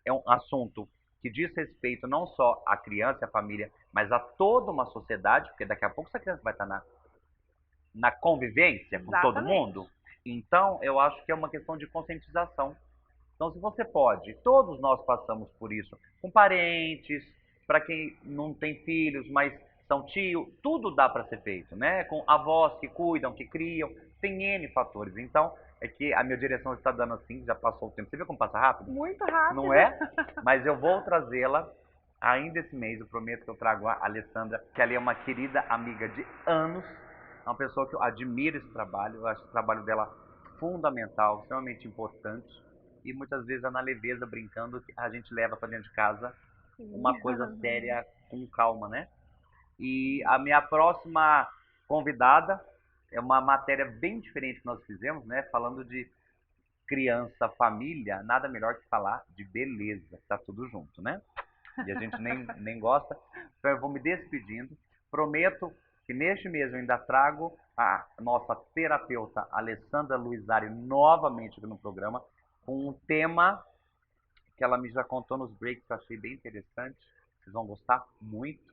É um assunto que diz respeito não só à criança e à família, mas a toda uma sociedade. Porque daqui a pouco essa criança vai estar na convivência com todo Exatamente. mundo. Então, eu acho que é uma questão de conscientização. Então, se você pode, todos nós passamos por isso, com parentes, para quem não tem filhos, mas são tio, tudo dá para ser feito, né? Com avós que cuidam, que criam, tem N fatores. Então, é que a minha direção está dando assim, já passou o tempo. Você viu como passa rápido? Muito rápido. Não é? Mas eu vou trazê-la ainda esse mês. Eu prometo que eu trago a Alessandra, que ela é uma querida amiga de anos. É uma pessoa que eu admiro esse trabalho. Eu acho o trabalho dela fundamental, extremamente importante. E muitas vezes é na leveza, brincando, que a gente leva para dentro de casa uma coisa séria com calma, né? E a minha próxima convidada é uma matéria bem diferente que nós fizemos, né? Falando de criança, família, nada melhor que falar de beleza. Tá tudo junto, né? E a gente nem gosta. Então eu vou me despedindo. Prometo que neste mês eu ainda trago a nossa terapeuta Alessandra Luizari novamente aqui no programa, com um tema que ela me já contou nos breaks, que eu achei bem interessante. Vocês vão gostar muito.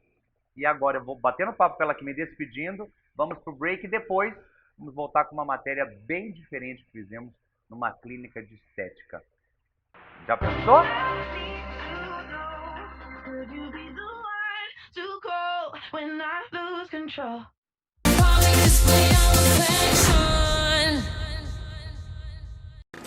E agora eu vou batendo papo com ela aqui, me despedindo. Vamos pro break e depois vamos voltar com uma matéria bem diferente que fizemos numa clínica de estética. Já pensou? Could you be the one to call when I lose control?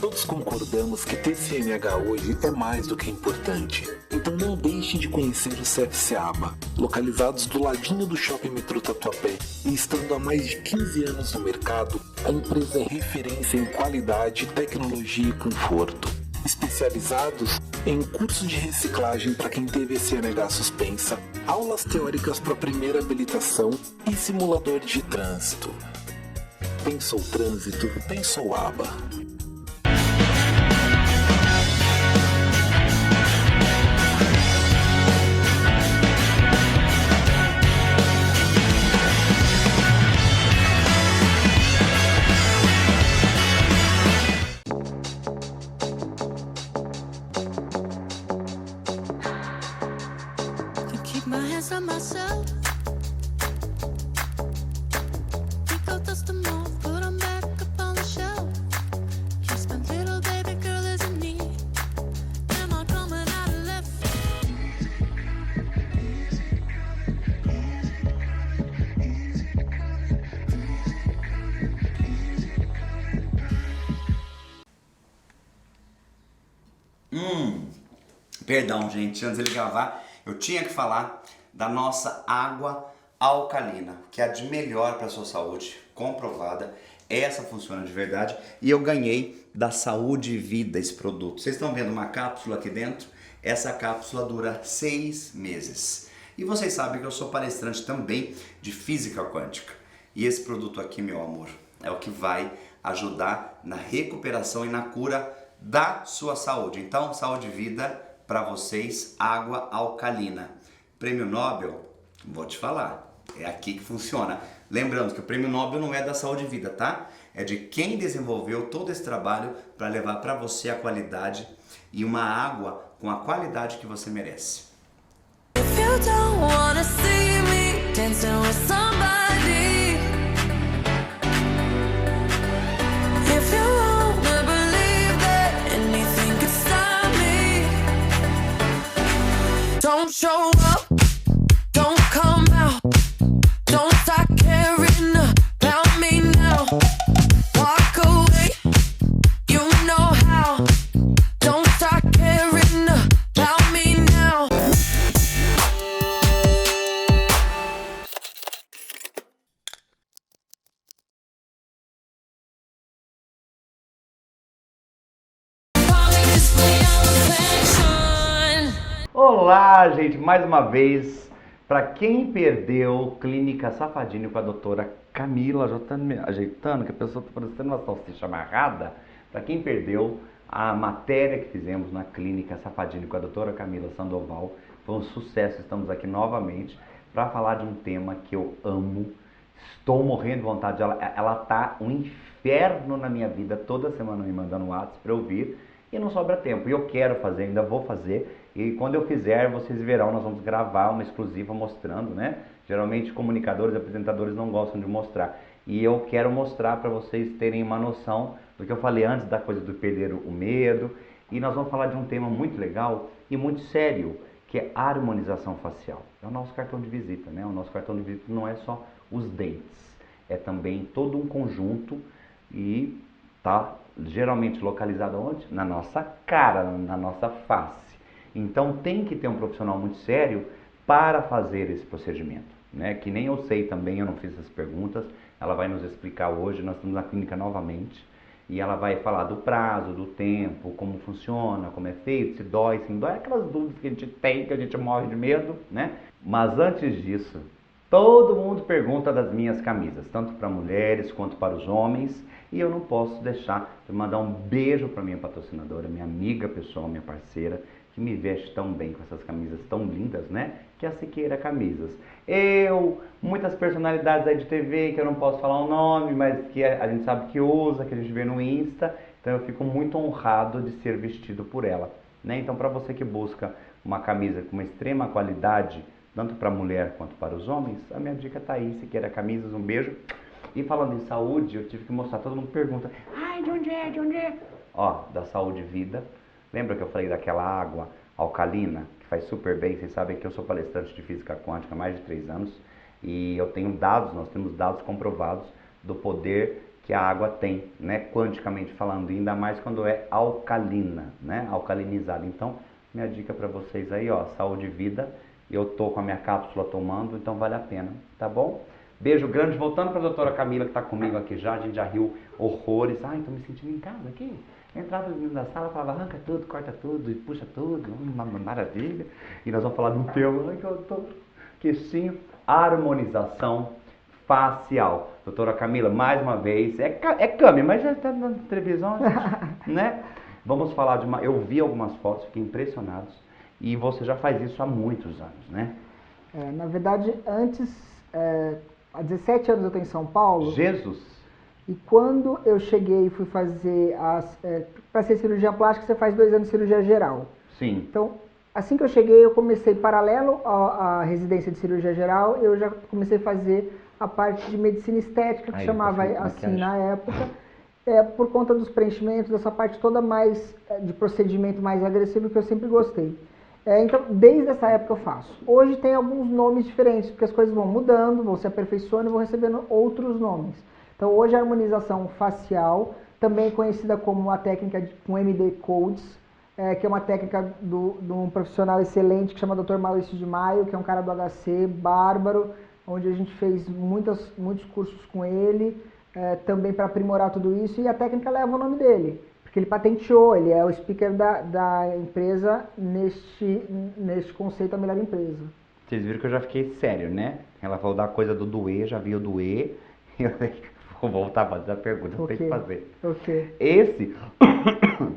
Todos concordamos que ter CNH hoje é mais do que importante. Então não deixe de conhecer o CFC Aba, localizados do ladinho do Shopping Metrô Tatuapé e estando há mais de 15 anos no mercado, a empresa é referência em qualidade, tecnologia e conforto. Especializados em curso de reciclagem para quem teve CNH suspensa, aulas teóricas para primeira habilitação e simulador de trânsito. Pensou trânsito, pensou Aba. Can keep my hands on myself. Think I'll dust them off, put 'em back up on the shelf. Yes, my little baby girl is in need. Am I coming out of left? Perdão, gente, antes de ele gravar, eu tinha que falar da nossa água alcalina, que é a de melhor para a sua saúde, comprovada. Essa funciona de verdade e eu ganhei da Saúde e Vida esse produto. Vocês estão vendo uma cápsula aqui dentro? Essa cápsula dura 6 meses. E vocês sabem que eu sou palestrante também de física quântica. E esse produto aqui, meu amor, é o que vai ajudar na recuperação e na cura da sua saúde. Então, Saúde e Vida para vocês, água alcalina. Prêmio Nobel, vou te falar, é aqui que funciona. Lembrando que o Prêmio Nobel não é da Saúde e Vida, tá? É de quem desenvolveu todo esse trabalho para levar para você a qualidade e uma água com a qualidade que você merece. If you don't wanna see me dancing with somebody, if you wanna believe that anything could stop me, don't show up, don't come out, don't start caring about me Olá, gente, mais uma vez, para quem perdeu Clínica Safadini com a doutora Camila, já tá me ajeitando, que a pessoa tá parecendo uma salsicha amarrada. Para quem perdeu a matéria que fizemos na Clínica Safadini com a doutora Camila Sandoval, foi um sucesso. Estamos aqui novamente para falar de um tema que eu amo. Estou morrendo de vontade. Ela tá um inferno na minha vida, toda semana me mandando um WhatsApp para eu ouvir e não sobra tempo. E eu quero fazer, ainda vou fazer. E quando eu fizer, vocês verão, nós vamos gravar uma exclusiva mostrando, né? Geralmente comunicadores, apresentadores não gostam de mostrar. E eu quero mostrar para vocês terem uma noção do que eu falei antes, da coisa do perder o medo. E nós vamos falar de um tema muito legal e muito sério, que é a harmonização facial. É o nosso cartão de visita, né? O nosso cartão de visita não é só os dentes, é também todo um conjunto e tá geralmente localizado onde? Na nossa cara, na nossa face. Então tem que ter um profissional muito sério para fazer esse procedimento, né? Que nem eu sei também, eu não fiz essas perguntas, ela vai nos explicar hoje, nós estamos na clínica novamente, e ela vai falar do prazo, do tempo, como funciona, como é feito, se dói, se não dói, aquelas dúvidas que a gente tem, que a gente morre de medo, né? Mas antes disso, todo mundo pergunta das minhas camisas, tanto para mulheres quanto para os homens, e eu não posso deixar de mandar um beijo para minha patrocinadora, minha amiga pessoal, minha parceira, que me veste tão bem com essas camisas tão lindas, né? Que é a Siqueira Camisas. Muitas personalidades aí de TV, que eu não posso falar o nome, mas que a gente sabe que usa, que a gente vê no Insta, então eu fico muito honrado de ser vestido por ela, né? Então, para você que busca uma camisa com uma extrema qualidade, tanto para mulher quanto para os homens, a minha dica tá aí, Siqueira Camisas, um beijo. E falando em saúde, eu tive que mostrar, todo mundo pergunta, ai, de onde é, de onde é? Ó, da Saúde Vida. Lembra que eu falei daquela água alcalina, que faz super bem? Vocês sabem que eu sou palestrante de física quântica há mais de 3 anos e eu tenho dados, nós temos dados comprovados do poder que a água tem, né, quanticamente falando, ainda mais quando é alcalina, né, alcalinizada. Então, minha dica para vocês aí, ó, Saúde e Vida, eu tô com a minha cápsula tomando, então vale a pena, tá bom? Beijo grande, voltando para a doutora Camila que está comigo aqui já, a gente já riu horrores, ai, tô me sentindo em casa aqui. Entrava na sala, falava, arranca tudo, corta tudo e puxa tudo, uma maravilha. E nós vamos falar de um tema, ai que eu tô queixinho, harmonização facial. Doutora Camila, mais uma vez, é câmera, mas já está na televisão, gente, né? Vamos falar de uma, eu vi algumas fotos, fiquei impressionado, e você já faz isso há muitos anos, né? Na verdade, antes, há 17 anos eu estou em São Paulo. Jesus! E quando eu cheguei e fui fazer, para ser cirurgião plástica, você faz 2 anos de cirurgia geral. Sim. Então, assim que eu cheguei, eu comecei paralelo à residência de cirurgia geral, eu já comecei a fazer a parte de medicina estética, que chamava assim na época, por conta dos preenchimentos, dessa parte toda mais de procedimento mais agressivo que eu sempre gostei. Então, desde essa época eu faço. Hoje tem alguns nomes diferentes, porque as coisas vão mudando, vão se aperfeiçoando e vão recebendo outros nomes. Então, hoje a harmonização facial, também conhecida como a técnica com MD Codes, que é uma técnica de um profissional excelente que chama Dr. Maurício de Maio, que é um cara do HC, bárbaro, onde a gente fez muitos cursos com ele, também para aprimorar tudo isso, e a técnica leva o nome dele, porque ele patenteou, ele é o speaker da empresa neste conceito, a melhor empresa. Vocês viram que eu já fiquei sério, né? Ela falou da coisa do doer, já viu doer, vou voltar a fazer a pergunta, eu tenho que fazer. Ok. Esse,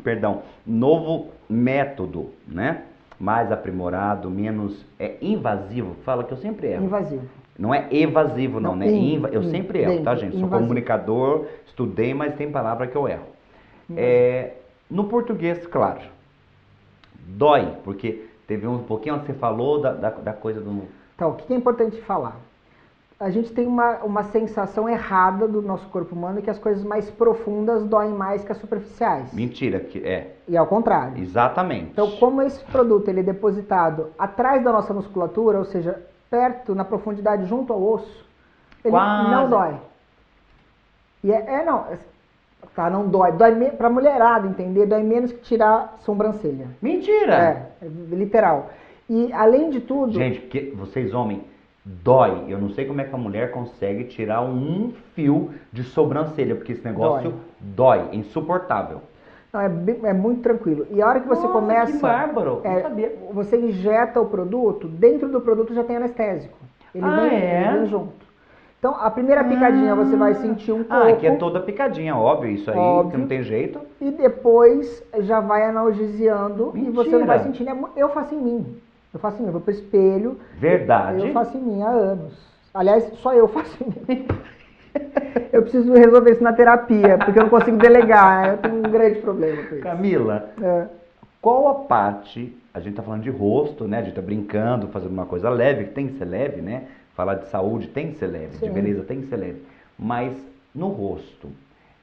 perdão, novo método, né? Mais aprimorado, menos invasivo, fala que eu sempre erro. Invasivo. Não é evasivo não, né? Eu sempre erro, tá, gente? Sou invasivo. Comunicador, estudei, mas tem palavra que eu erro. No português, claro, dói, porque teve um pouquinho onde você falou da coisa do... Então, o que é importante falar? A gente tem uma sensação errada do nosso corpo humano que as coisas mais profundas doem mais que as superficiais. Mentira, que é. E ao contrário. Exatamente. Então, como esse produto ele é depositado atrás da nossa musculatura, ou seja, perto, na profundidade, junto ao osso, ele não dói. E não dói. Dói pra mulherada, entender? Dói menos que tirar sobrancelha. Mentira! É literal. E, além de tudo... Gente, porque vocês, homens, dói. Eu não sei como é que a mulher consegue tirar um fio de sobrancelha, porque esse negócio dói, insuportável. Não, é muito tranquilo. E a hora que você começa... que bárbaro, não sabia. Você injeta o produto, dentro do produto já tem anestésico. Ele vem junto. Então, a primeira picadinha você vai sentir um pouco. Que é toda picadinha, óbvio, isso aí, que não tem jeito. E depois já vai analgesiando e você não vai sentindo. Eu faço em mim. Eu vou pro espelho. Verdade. Eu faço em mim há anos. Aliás, só eu faço em mim. Eu preciso resolver isso na terapia, porque eu não consigo delegar. Eu tenho um grande problema com isso. Camila, qual a parte, a gente tá falando de rosto, né? A gente tá brincando, fazendo uma coisa leve, que tem que ser leve, né? Falar de saúde tem que ser leve, de beleza tem que ser leve. Mas no rosto,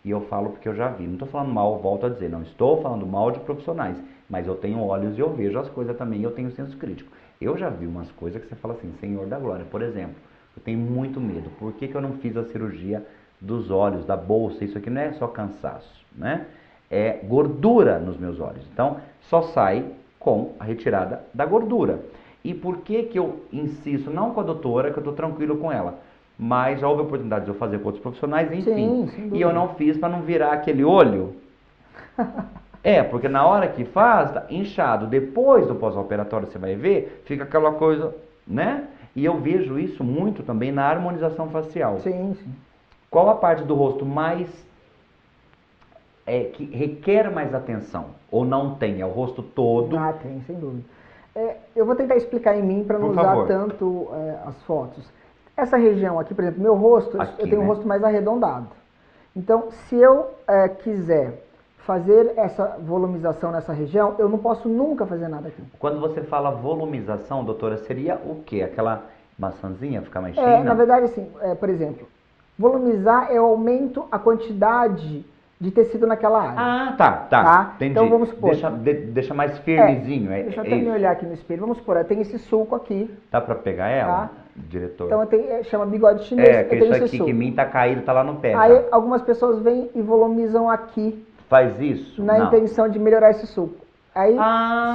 e eu falo porque eu já vi, não estou falando mal, volto a dizer, não estou falando mal de profissionais, mas eu tenho olhos e eu vejo as coisas também, eu tenho senso crítico. Eu já vi umas coisas que você fala assim, Senhor da Glória, por exemplo, eu tenho muito medo. Por que eu não fiz a cirurgia dos olhos, da bolsa? Isso aqui não é só cansaço, né? É gordura nos meus olhos. Então, só sai com a retirada da gordura. E por que eu insisto, não com a doutora, que eu estou tranquilo com ela, mas já houve a oportunidade de eu fazer com outros profissionais, enfim. Sim, e eu não fiz para não virar aquele olho. Porque na hora que faz, tá inchado. Depois do pós-operatório, você vai ver, fica aquela coisa, né? E eu vejo isso muito também na harmonização facial. Sim. Qual a parte do rosto mais... que requer mais atenção? Ou não tem? É o rosto todo? Tem, sem dúvida. Eu vou tentar explicar em mim para não usar tanto as fotos. Essa região aqui, por exemplo, meu rosto, aqui, eu tenho um rosto mais arredondado. Então, se eu quiser fazer essa volumização nessa região, eu não posso nunca fazer nada aqui. Quando você fala volumização, doutora, seria o quê? Aquela maçãzinha ficar mais cheia? Na verdade, assim, por exemplo, volumizar eu aumento a quantidade de tecido naquela área. Tá. Entendi. Então vamos supor. Deixa mais firmezinho. Deixa eu até me olhar aqui no espelho. Vamos supor, eu tenho esse sulco aqui. Dá pra pegar ela, diretor? Então eu tenho, chama bigode chinês. Que isso aqui que em mim tá caído, tá lá no pé. Aí algumas pessoas vêm e volumizam aqui. Faz isso? Na intenção de melhorar esse sulco. Aí,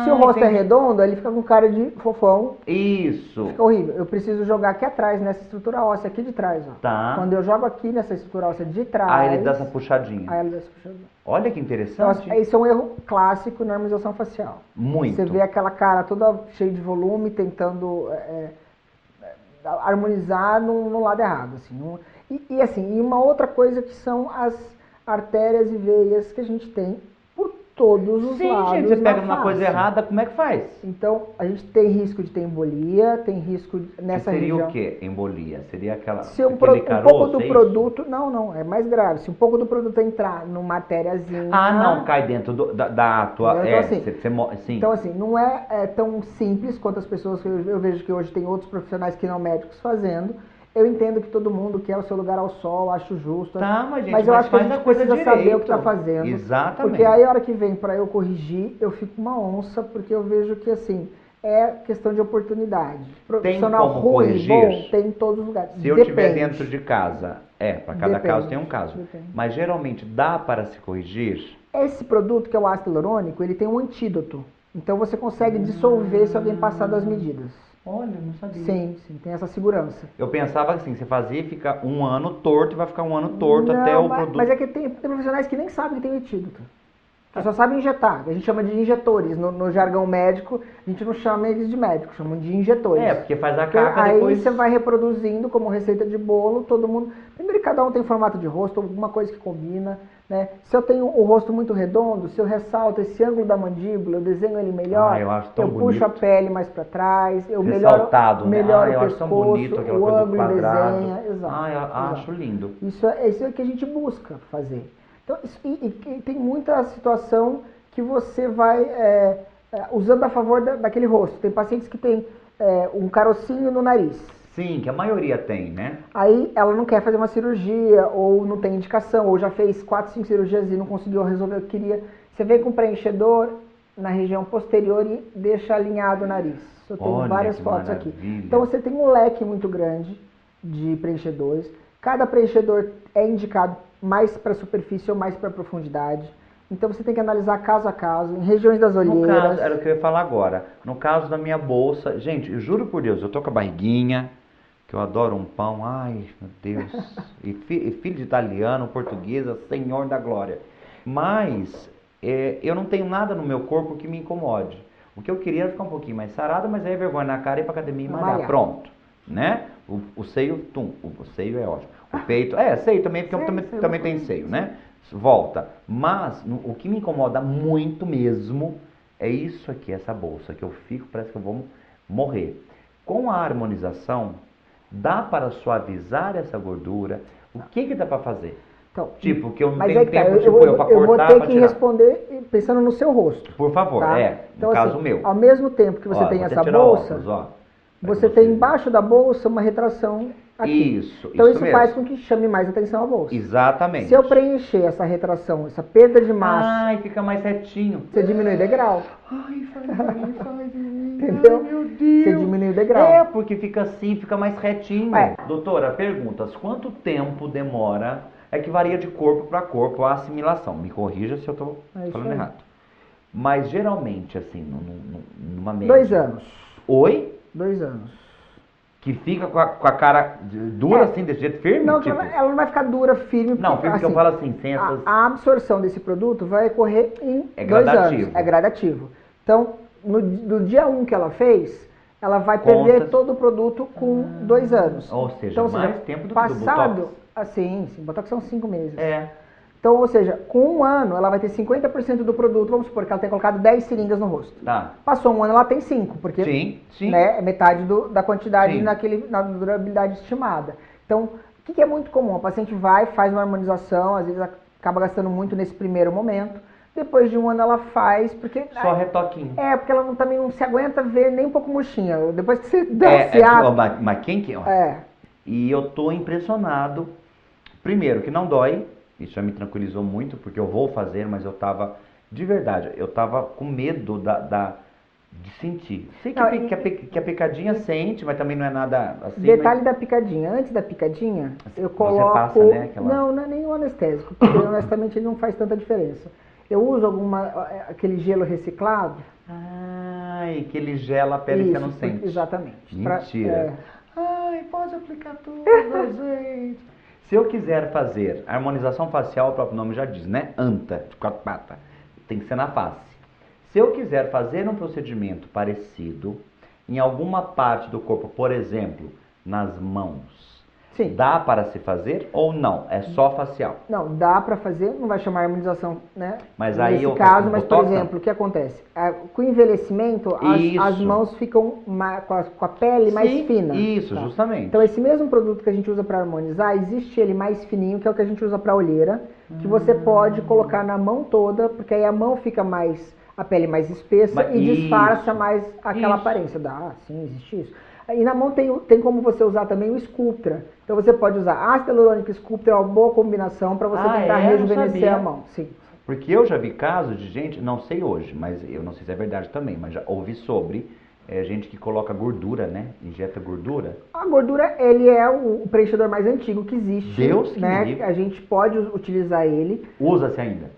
se o rosto é redondo, ele fica com cara de fofão. Isso. Fica horrível. Eu preciso jogar aqui atrás, nessa estrutura óssea aqui de trás, ó. Tá. Quando eu jogo aqui nessa estrutura óssea de trás... Aí ele dá essa puxadinha. Olha que interessante. Então, esse é um erro clássico na harmonização facial. Muito. Você vê aquela cara toda cheia de volume, tentando harmonizar no lado errado. Assim. E uma outra coisa que são as artérias e veias que a gente tem todos os lados. Gente, você pega uma coisa errada, como é que faz? Então, a gente tem risco de ter embolia, tem risco nessa região. Seria o quê, embolia? Seria aquela... Se um pouco do produto... Não, é mais grave. Se um pouco do produto entrar numa artériazinha... não, cai dentro da tua... Então, assim, não é tão simples quanto as pessoas... Eu vejo que hoje tem outros profissionais que não médicos fazendo. Eu entendo que todo mundo quer o seu lugar ao sol, acho justo. Mas eu acho que a gente precisa saber o que está fazendo. Exatamente. Porque aí a hora que vem para eu corrigir, eu fico uma onça, porque eu vejo que assim, é questão de oportunidade. Profissional como ruim, corrigir? Bom, tem em todos os lugares. Se eu estiver dentro de casa, para cada caso tem um caso. Depende. Mas geralmente dá para se corrigir? Esse produto, que é o ácido hialurônico, ele tem um antídoto. Então você consegue dissolver se alguém passar das medidas. Olha, não sabia. Sim, tem essa segurança. Eu pensava assim, você fazia e fica um ano torto e vai ficar um ano torto até o produto... Mas é que tem profissionais que nem sabem que tem antídoto. Que só sabem injetar. A gente chama de injetores. No jargão médico, a gente não chama eles de médicos, chamam de injetores. Porque faz a caca aí depois... Aí você vai reproduzindo como receita de bolo, todo mundo... Primeiro que cada um tem formato de rosto, alguma coisa que combina, né? Se eu tenho o rosto muito redondo, se eu ressalto esse ângulo da mandíbula, eu desenho ele melhor, eu acho tão bonito. Puxo a pele mais para trás, eu melhoro o eu acho tão pescoço, bonito, aquela o coisa ângulo quadrado. desenha, exato. Eu acho lindo. Isso é que a gente busca fazer. Então, e tem muita situação que você vai usando a favor daquele rosto. Tem pacientes que tem um carocinho no nariz. Sim, que a maioria tem, né? Aí ela não quer fazer uma cirurgia, ou não tem indicação, ou já fez 4, 5 cirurgias e não conseguiu resolver o que queria. Você vem com preenchedor na região posterior e deixa alinhado o nariz. Eu tenho várias fotos aqui. Então você tem um leque muito grande de preenchedores. Cada preenchedor é indicado mais para superfície ou mais para profundidade. Então você tem que analisar caso a caso, em regiões das olheiras. No caso, era o que eu ia falar agora. No caso da minha bolsa, gente, eu juro por Deus, eu tô com a barriguinha, que eu adoro um pão, ai meu Deus, e filho de italiano, portuguesa, Senhor da Glória. Mas eu não tenho nada no meu corpo que me incomode. O que eu queria era ficar um pouquinho mais sarada, mas aí é vergonha na cara, ir pra academia e malhar. Pronto, né? O seio, o seio é ótimo. O peito, seio também, porque também tem seio, né? Volta. Mas o que me incomoda muito mesmo é isso aqui, essa bolsa, que eu fico, parece que eu vou morrer. Com a harmonização, dá para suavizar essa gordura. O que dá para fazer? Então, tipo, que eu não mas tenho é que tempo tá, de pôr pra cortar, eu vou ter que tirar. responder pensando no seu rosto. Por favor, tá? no então, caso assim, meu. Ao mesmo tempo que você tem vou essa tirar o bolsa, óculos, você tem embaixo da bolsa uma retração aqui. Então isso mesmo. faz com que chame mais atenção a bolsa. Exatamente. Se eu preencher essa retração, essa perda de massa, fica mais retinho. você diminui o degrau. Faz. Entendeu? Ai, meu Deus. Você diminui o degrau. Porque fica assim, fica mais retinho. Doutora, perguntas, quanto tempo demora? É que varia de corpo para corpo a assimilação. Me corrija se eu estou falando errado. Mas geralmente, assim, numa média... 2 anos. Oi? 2 anos. Que fica com a cara dura assim, desse jeito firme? Não, tipo... ela não vai ficar dura, firme. Não, firme que eu falo assim, sem essas... A absorção desse produto vai ocorrer em 2 anos. É gradativo. Então, no dia 1 que ela fez, ela vai perder todo o produto com 2 anos. Ou seja, mais tempo do que do Botox. Sim, Botox são 5 meses. É. Então, ou seja, com 1 ano, ela vai ter 50% do produto, vamos supor que ela tenha colocado 10 seringas no rosto. Tá. Passou 1 ano, ela tem 5, porque sim. Né, é metade da quantidade na durabilidade estimada. Então, o que é muito comum? A paciente vai, faz uma harmonização, às vezes acaba gastando muito nesse primeiro momento. Depois de 1 ano ela faz, porque... Só retoquinho. Porque ela também não se aguenta ver nem um pouco murchinha. Depois que você dá mas quem que... E eu tô impressionado. Primeiro, que não dói. Isso já me tranquilizou muito, porque eu vou fazer, mas eu tava... De verdade, eu tava com medo de sentir. Sei que a picadinha sente, mas também não é nada assim... Detalhe da picadinha. Antes da picadinha, eu coloco... Você passa, né? Não é nem o anestésico, porque honestamente ele não faz tanta diferença. Eu uso aquele gelo reciclado. Que ele gela a pele que você não sente. Exatamente. Mentira. Pode aplicar tudo, gente. Se eu quiser fazer harmonização facial, o próprio nome já diz, né? Anta, de 4 patas. Tem que ser na face. Se eu quiser fazer um procedimento parecido em alguma parte do corpo, por exemplo, nas mãos, sim, dá para se fazer ou não? É só facial? Não, dá para fazer, não vai chamar harmonização, né? Mas aí nesse caso, mas por exemplo, o que acontece? Com o envelhecimento, as mãos ficam com a pele mais fina. Isso, justamente. Então esse mesmo produto que a gente usa para harmonizar, existe ele mais fininho, que é o que a gente usa para olheira, que você pode colocar na mão toda, porque aí a mão fica a pele mais espessa e disfarça mais aquela aparência. Sim, existe isso. E na mão tem como você usar também o Sculptra. Então você pode usar ácido hialurônico e Sculptra, é uma boa combinação para você tentar rejuvenescer a mão. Sim. Porque eu já vi casos de gente, não sei hoje, mas eu não sei se é verdade também, mas já ouvi sobre gente que coloca gordura, né? Injeta gordura. A gordura, ele é o preenchedor mais antigo que existe. Deus que né? me livre. A gente pode utilizar ele. Usa-se ainda?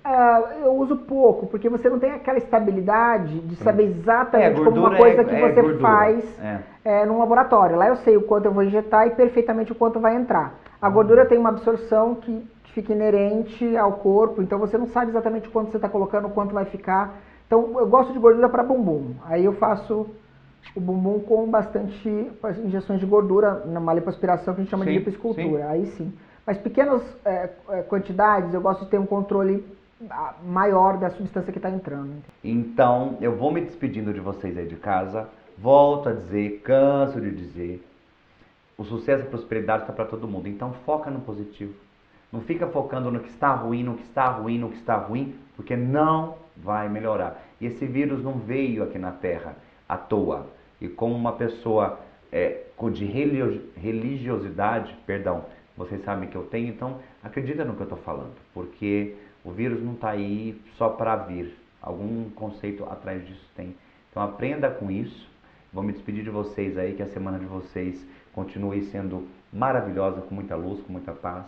Eu uso pouco, porque você não tem aquela estabilidade de saber exatamente como uma coisa que você faz num laboratório. Lá eu sei o quanto eu vou injetar e perfeitamente o quanto vai entrar. A gordura tem uma absorção que fica inerente ao corpo, então você não sabe exatamente quanto você está colocando, quanto vai ficar. Então eu gosto de gordura para bumbum. Aí eu faço o bumbum com bastante injeções de gordura numa lipoaspiração que a gente chama de lipoescultura. Aí sim. Mas pequenas quantidades, eu gosto de ter um controle maior da substância que está entrando. Então, eu vou me despedindo de vocês aí de casa. Volto a dizer, canso de dizer, o sucesso e a prosperidade está para todo mundo. Então, foca no positivo. Não fica focando no que está ruim, no que está ruim, no que está ruim, porque não vai melhorar. E esse vírus não veio aqui na Terra à toa. E como uma pessoa de religiosidade, vocês sabem que eu tenho, então acredita no que eu estou falando, porque o vírus não está aí só para vir, algum conceito atrás disso tem. Então aprenda com isso, vou me despedir de vocês aí, que a semana de vocês continue sendo maravilhosa, com muita luz, com muita paz,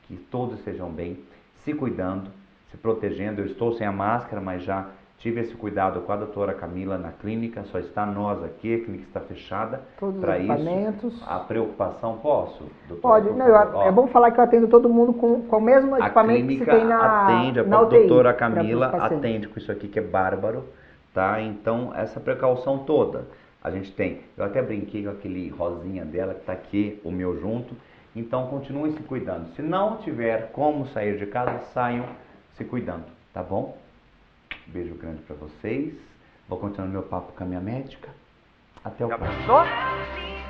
que todos estejam bem, se cuidando, se protegendo. Eu estou sem a máscara, mas já Tive esse cuidado com a doutora Camila na clínica, só está nós aqui, a clínica está fechada. Todos os para equipamentos. isso, a preocupação, posso? Doutor, Pode, por não, favor? é bom falar que eu atendo todo mundo com o mesmo A equipamento que se clínica tem na, atende, na a UTI. doutora para os Camila pacientes. atende com isso aqui que é bárbaro, tá? Então, essa precaução toda a gente tem. Eu até brinquei com aquele rosinha dela que tá aqui, o meu junto. Então, continue se cuidando. Se não tiver como sair de casa, saiam se cuidando, tá bom? Beijo grande para vocês. Vou continuar meu papo com a minha médica. Até o próximo.